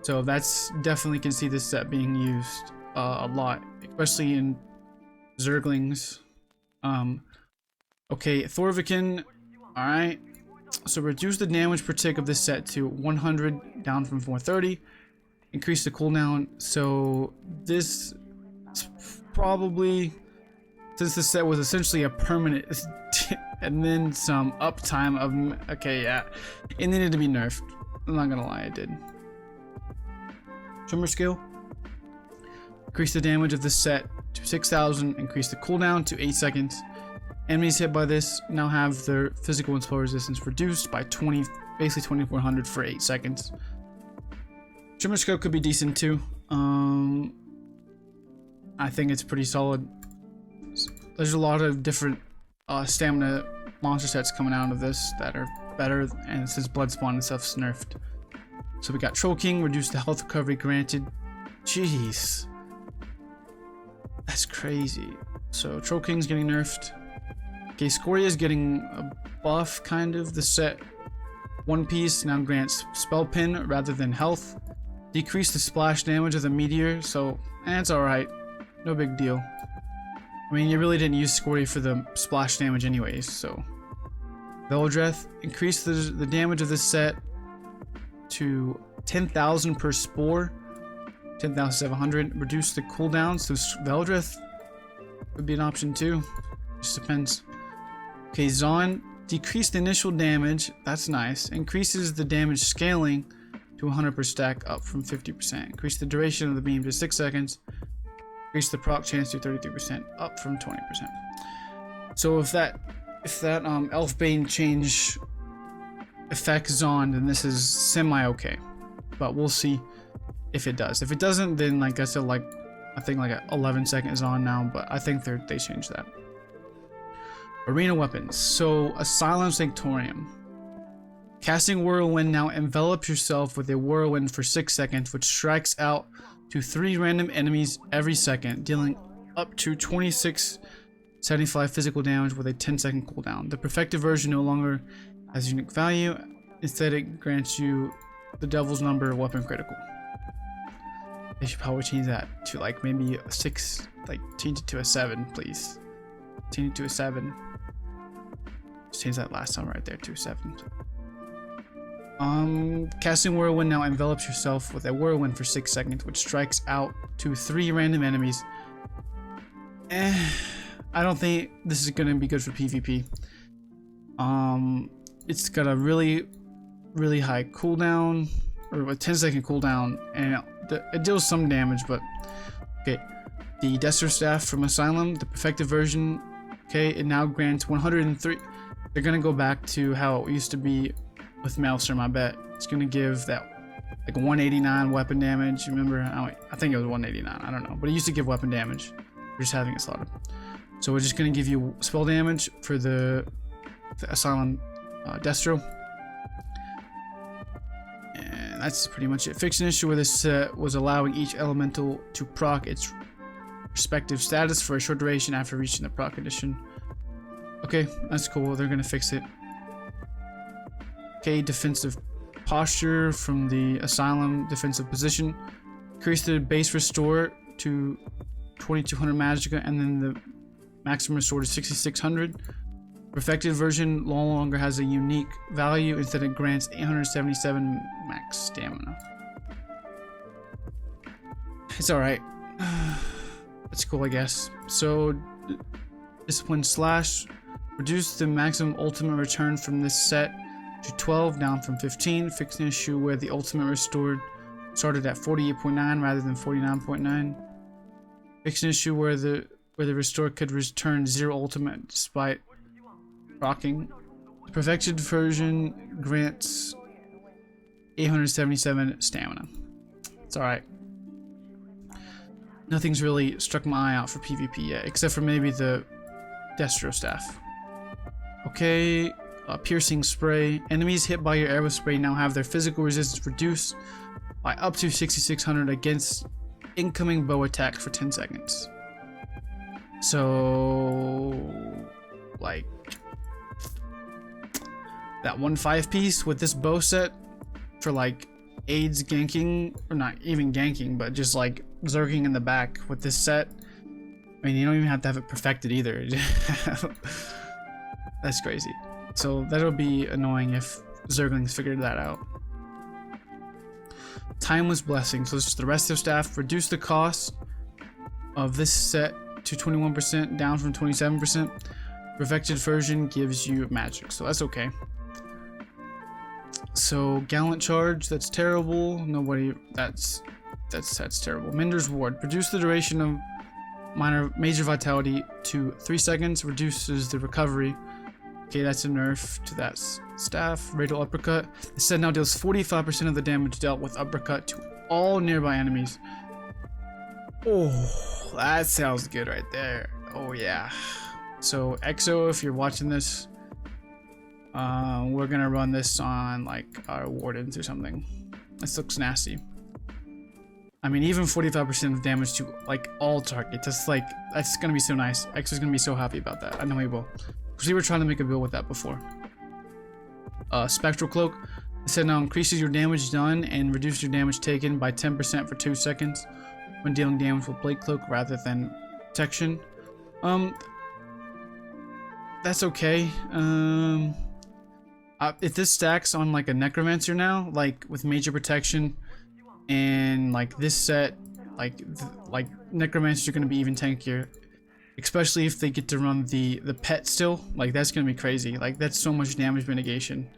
So that's definitely can see this set being used a lot, especially in Zerglings. Okay, Thorvikin. All right. So reduce the damage per tick of this set to 100, down from 430. Increase the cooldown. So this is probably, since this set was essentially a permanent, and then some uptime of, okay, yeah, it needed to be nerfed. I'm not gonna lie, it did. Tremor skill. Increase the damage of this set to 6,000. Increase the cooldown to 8 seconds. Enemies hit by this now have their physical and spell resistance reduced by 20, basically 2400 for 8 seconds. Tremor scope could be decent too. I think it's pretty solid. There's a lot of different stamina monster sets coming out of this that are better, and since Bloodspawn and stuff's nerfed. So we got Troll King, reduce the health recovery granted. Jeez. That's crazy. So Troll King's getting nerfed. Okay, Scoria's getting a buff, kind of. The set one piece now grants spell pin rather than health. Decrease the splash damage of the meteor, so it's alright. No big deal. I mean, you really didn't use Scoria for the splash damage anyways, so. Veldreth, increase the damage of this set to 10,000 per spore. 10,700. Reduce the cooldowns. So Veldrith would be an option too. Just depends. Okay, Zon. Decrease the initial damage. That's nice. Increases the damage scaling to 100 per stack, up from 50%. Increase the duration of the beam to 6 seconds. Increase the proc chance to 33%, up from 20%. So if that Elfbane change affects Zon, then this is semi-okay. But we'll see if it does. If it doesn't, then like I said, I think like 11 seconds on now, but I think they changed that. Arena weapons. So Asylum Sanctorium. Casting Whirlwind now envelops yourself with a whirlwind for 6 seconds, which strikes out to 3 random enemies every second, dealing up to 2675 physical damage with a 10-second cooldown. The perfected version no longer has unique value. Instead, it grants you the devil's number weapon critical. They should probably change that to like maybe a 6, like change it to a 7, please. Change it to a 7. Just change that last time right there to a 7. Casting Whirlwind now envelops yourself with a whirlwind for 6 seconds, which strikes out to 3 random enemies. I don't think this is gonna be good for PvP. It's got a really high cooldown, or a 10-second cooldown, and it deals some damage, but okay. The Festive Staff from Asylum, the perfected version, okay, it now grants 103. They're gonna go back to how it used to be with Maelstrom, I bet. It's gonna give that like 189 weapon damage. Remember? I think it was 189. I don't know, but it used to give weapon damage. We're just having it slotted. So we're just gonna give you spell damage for the Asylum Destro. And that's pretty much it. Fixed an issue where this was allowing each elemental to proc its respective status for a short duration after reaching the proc condition. Okay, that's cool. They're gonna fix it. Okay, defensive posture from the Asylum defensive position. Increase the base restore to 2200 magicka, and then the maximum restore to 6600. Perfected version no longer has a unique value. Instead, it grants 877 max stamina. It's alright. That's cool, I guess. So, Discipline Slash. Reduce the maximum ultimate return from this set to 12, down from 15. Fix an issue where the ultimate restored started at 48.9 rather than 49.9. Fix an issue where the restore could return 0 ultimate despite rocking. The perfected version grants 877 stamina. It's alright. Nothing's really struck my eye out for PvP yet, except for maybe the Destro Staff. Okay. Piercing Spray. Enemies hit by your arrow spray now have their physical resistance reduced by up to 6600 against incoming bow attack for 10 seconds. So, like, that 1-5 with this bow set for like aids ganking, or not even ganking, but just like zerging in the back with this set. I mean, you don't even have to have it perfected either. That's crazy. So that'll be annoying if Zerglings figured that out. Timeless Blessing. So this is the Festive Staff. Reduce the cost of this set to 21%, down from 27%. Perfected version gives you magic, so that's okay. So Gallant Charge, that's terrible. Nobody, that's terrible. Minder's Ward. Reduce the duration of major vitality to 3 seconds. Reduces the recovery. Okay, that's a nerf to that staff. Radial Uppercut. The set now deals 45% of the damage dealt with uppercut to all nearby enemies. Oh, that sounds good right there. Oh yeah. So EXO, if you're watching this, we're gonna run this on like our wardens or something. This looks nasty. I mean, even 45% of damage to like all targets. That's gonna be so nice. EXO's gonna be so happy about that. I know he will. Because we were trying to make a build with that before. Spectral Cloak. It said now increases your damage done and reduces your damage taken by 10% for 2 seconds when dealing damage with Blade Cloak rather than protection. That's okay. If this stacks on like a necromancer now, like with major protection, and like this set, like necromancers are gonna be even tankier, especially if they get to run the pet still. Like that's gonna be crazy. Like that's so much damage mitigation.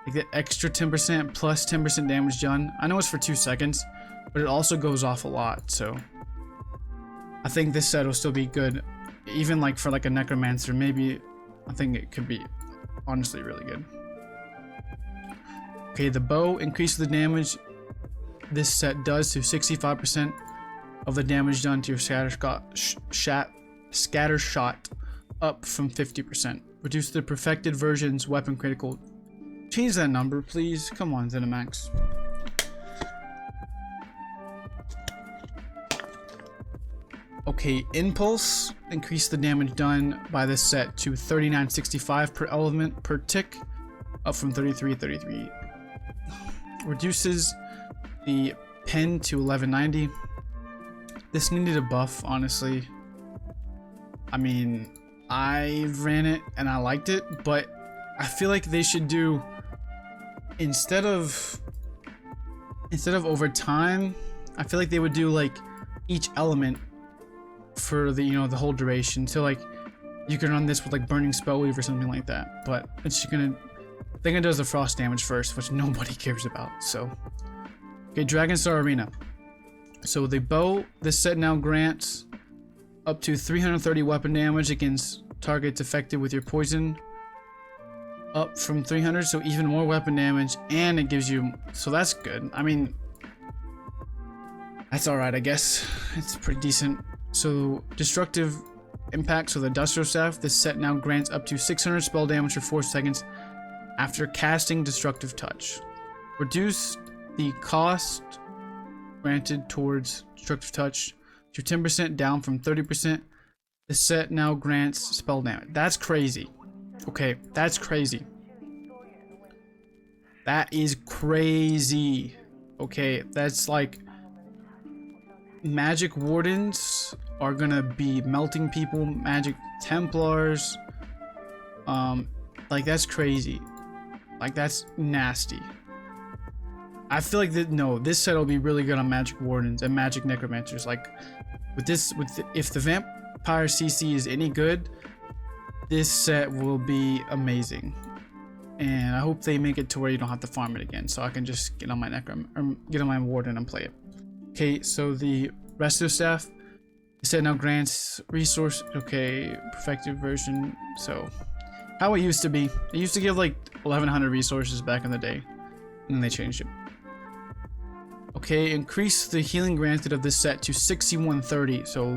Like the extra 10% plus 10% damage done. I know it's for 2 seconds, but it also goes off a lot. So I think this set will still be good, even like for like a necromancer. Maybe I think it could be honestly really good. Okay, the bow increases the damage this set does to 65% of the damage done to your scatter shot, up from 50%. Reduce the perfected version's weapon critical. Change that number, please. Come on, Zenimax. Okay, impulse increase the damage done by this set to 3965 per element per tick, up from 3333. Reduces the pen to 1190. This needed a buff, honestly. I mean, I ran it and I liked it, but I feel like they should do, instead of over time, I feel like they would do like each element for the, you know, the whole duration. So like you can run this with like burning spellweave or something like that, but it's just gonna, I think it does the frost damage first, which nobody cares about. So okay, Dragon Star Arena. So the bow, this set now grants up to 330 weapon damage against targets affected with your poison, up from 300, so even more weapon damage, and it gives you, so that's good. I mean, that's alright, I guess. It's pretty decent. So destructive impact, so the Festive Staff, this set now grants up to 600 spell damage for 4 seconds after casting destructive touch. Reduce the cost granted towards destructive touch to 10%, down from 30%. The set now grants spell damage. That's crazy. Okay, that's crazy. That is crazy. Okay, that's like magic wardens are gonna be melting people, magic templars. Like that's crazy. Like that's nasty. I feel like that, no, this set will be really good on magic wardens and magic necromancers. Like with this, if the vampire CC is any good, this set will be amazing. And I hope they make it to where you don't have to farm it again, so I can just get on my get on my warden and play it. Okay, so the Festive Staff, the set now grants resource. Okay, perfected version. So how it used to be, it used to give like 1100 resources back in the day, and then they changed it. Okay, increase the healing granted of this set to 6130. So,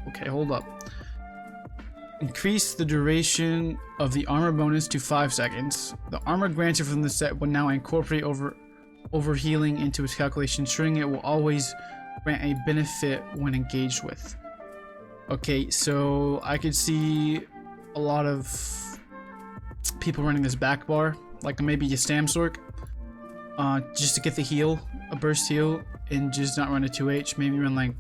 okay, hold up. Increase the duration of the armor bonus to 5 seconds. The armor granted from the set will now incorporate over healing into its calculation, ensuring it will always grant a benefit when engaged with. Okay, so I could see a lot of people running this back bar, like maybe a Stam Sork, just to get the heal, a burst heal, and just not run a 2H. Maybe run like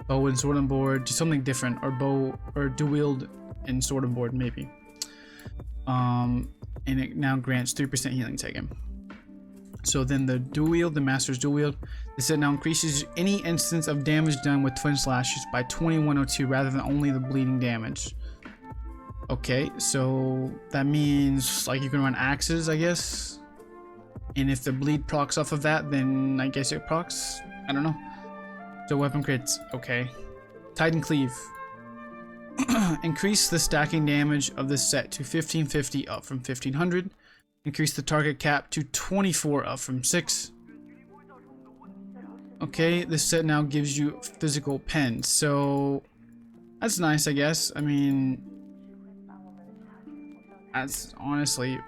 bow and sword and board, just something different, or bow or dual wield and sword and board maybe. And it now grants 3% healing taken. So then the dual wield, the master's dual wield, the set now increases any instance of damage done with twin slashes by 2102 rather than only the bleeding damage. Okay, so that means like you can run axes, I guess. And if the bleed procs off of that, then I guess it procs. I don't know. So weapon crits, okay. Titan Cleave. Increase the stacking damage of this set to 1550, up from 1500. Increase the target cap to 24, up from 6. Okay, this set now gives you physical pens, so that's nice, I guess. I mean, that's honestly,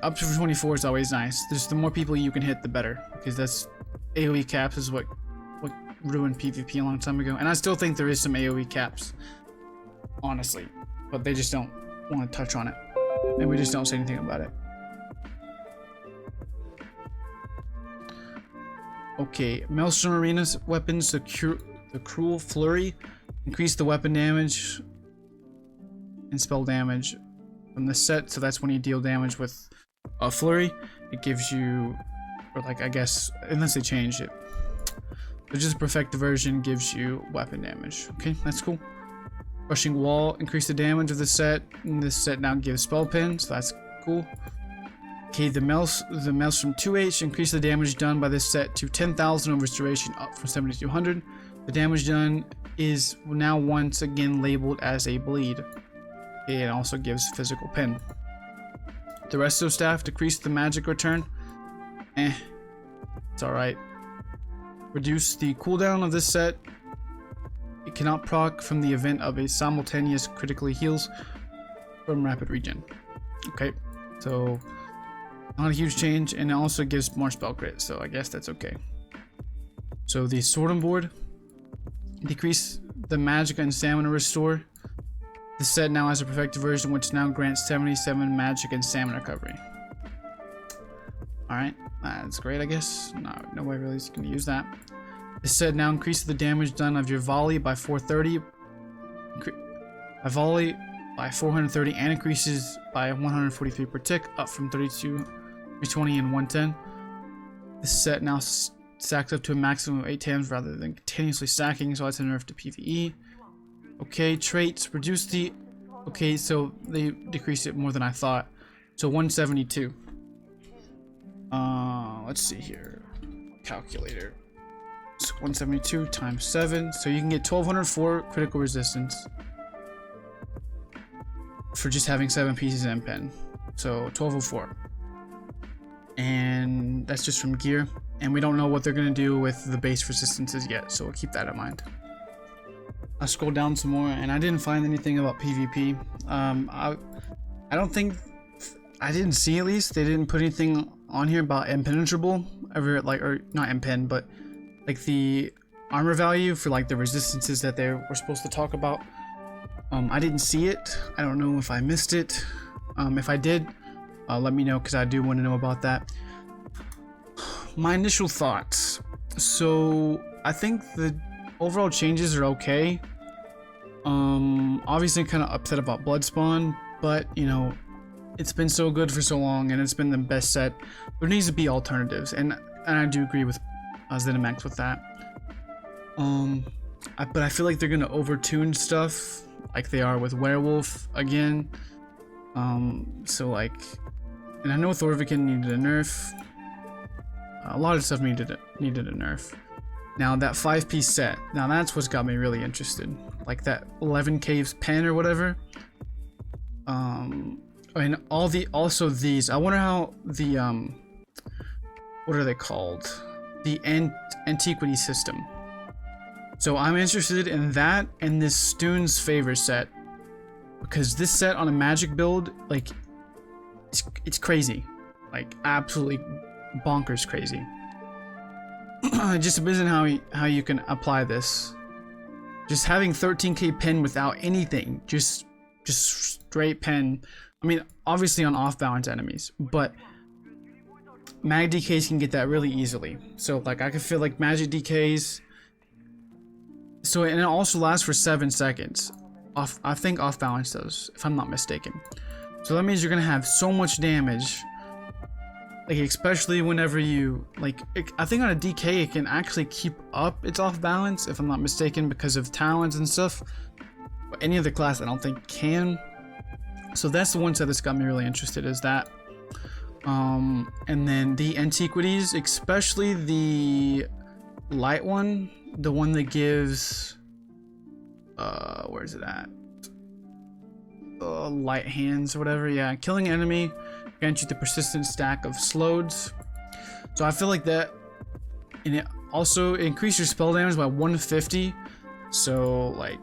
up to 24 is always nice. There's the more people you can hit, the better, because that's AoE caps is what ruined PvP a long time ago, and I still think there is some AoE caps, honestly, but they just don't want to touch on it, and we just don't say anything about it. Okay, Maelstrom Arena's weapons, the Cruel Flurry, increase the weapon damage and spell damage from this set. So that's when you deal damage with a flurry. It gives you, or like I guess, unless they changed it. But just a perfected version gives you weapon damage. Okay, that's cool. Rushing Wall, increase the damage of the set. And this set now gives spell pin, so that's cool. Okay, the mouse from 2H, increase the damage done by this set to 10,000 over its duration, up from 7,200. The damage done is now once again labeled as a bleed. Okay, it also gives physical pin. The Festive Staff, decrease the magic return. It's alright. Reduce the cooldown of this set. It cannot proc from the event of a simultaneous critically heals from rapid regen. Okay, so not a huge change, and it also gives more spell crit, so I guess that's okay. So the Sword and Board, decrease the magic and stamina restore. The set now has a perfected version which now grants 77 magic and stamina recovery. Alright, that's great, I guess. No way really is going to use that. This set now increases the damage done of your volley by 430. A volley by 430 and increases by 143 per tick, up from 32, 320, and 110. This set now stacks up to a maximum of 8 times rather than continuously stacking, so that's a nerf to PvE. Okay, traits, reduce the... Okay, so they decreased it more than I thought. So 172. Let's see here. Calculator. So 172 times 7. So you can get 1204 critical resistance for just having 7 pieces and pen. So 1204. And that's just from gear. And we don't know what they're going to do with the base resistances yet, so we'll keep that in mind. I scrolled down some more and I didn't find anything about PvP. I don't think, I didn't see, at least they didn't put anything on here about impenetrable ever, like, or not impen, but like the armor value for like the resistances that they were supposed to talk about. I didn't see it. I don't know if I missed it. If I did, let me know, because I do want to know about that. My initial thoughts. So I think the overall changes are okay. Obviously kind of upset about Bloodspawn, but you know, it's been so good for so long and it's been the best set. There needs to be alternatives, and I do agree with Zenimax with that. But I feel like they're gonna overtune stuff like they are with Werewolf again. So like, and I know Thorvikin needed a nerf. A lot of stuff needed a nerf. Now that 5-piece set, now that's what's got me really interested. Like that 11 caves pen or whatever. And also these. I wonder how the what are they called? The antiquity system. So I'm interested in that and this Stoon's Favor set, because this set on a magic build, like it's crazy, like absolutely bonkers crazy. Just amazing how you can apply this. Just having 13k pen without anything, just straight pen. I mean, obviously on off balance enemies, but mag DKs can get that really easily. So like I can feel like magic DKs. So, and it also lasts for 7 seconds. I think off balance does, if I'm not mistaken. So that means you're gonna have so much damage. Like especially whenever you like, I think on a DK it can actually keep up its off balance, if I'm not mistaken, because of talents and stuff. But any other class I don't think can. So that's the one set that's got me really interested, is that. And then the antiquities, especially the light one, the one that gives where is it at? Light hands or whatever. Yeah, killing enemy grants you the persistent stack of slows. So I feel like that, and it also increases your spell damage by 150. So like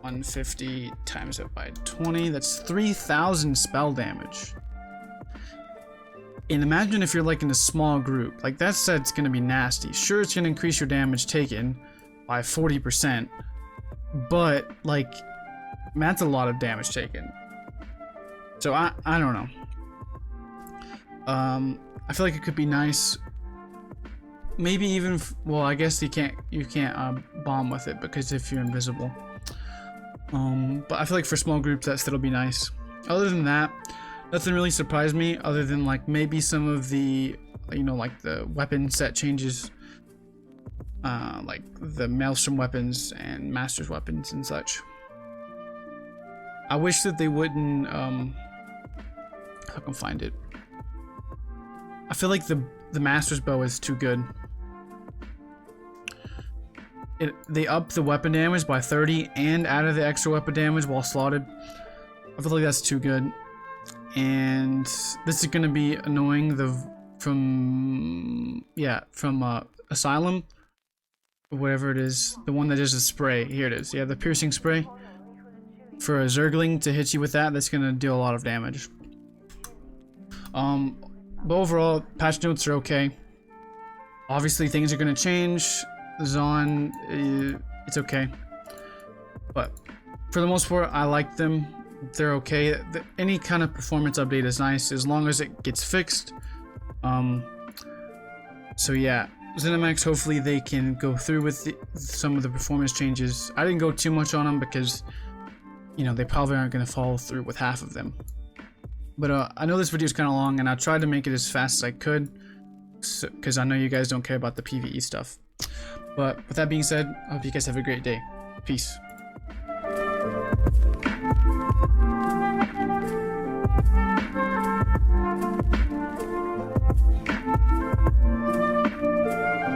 150 times it by 20, that's 3,000 spell damage. And imagine if you're like in a small group, like that set's gonna be nasty. Sure, it's gonna increase your damage taken by 40%, but like that's a lot of damage taken. So I don't know. I feel like it could be nice. Maybe even, well, I guess you can't bomb with it because if you're invisible. But I feel like for small groups that still be nice. Other than that, nothing really surprised me other than like maybe some of the, you know, like the weapon set changes, like the Maelstrom weapons and Master's weapons and such. I wish that they wouldn't, if I can find it. I feel like the Master's bow is too good. They up the weapon damage by 30 and added the extra weapon damage while slotted. I feel like that's too good. And this is gonna be annoying from Asylum, whatever it is, the one that is a spray. Here it is. Yeah, the piercing spray. For a Zergling to hit you with that, that's gonna deal a lot of damage. But overall, patch notes are okay. Obviously, things are gonna change. Zon, it's okay. But for the most part, I like them. They're okay. Any kind of performance update is nice as long as it gets fixed. So yeah, Zenimax, hopefully they can go through with some of the performance changes. I didn't go too much on them because, you know, they probably aren't going to follow through with half of them. But I know this video is kind of long, and I tried to make it as fast as I could, because I know you guys don't care about the PvE stuff. But with that being said, I hope you guys have a great day. Peace.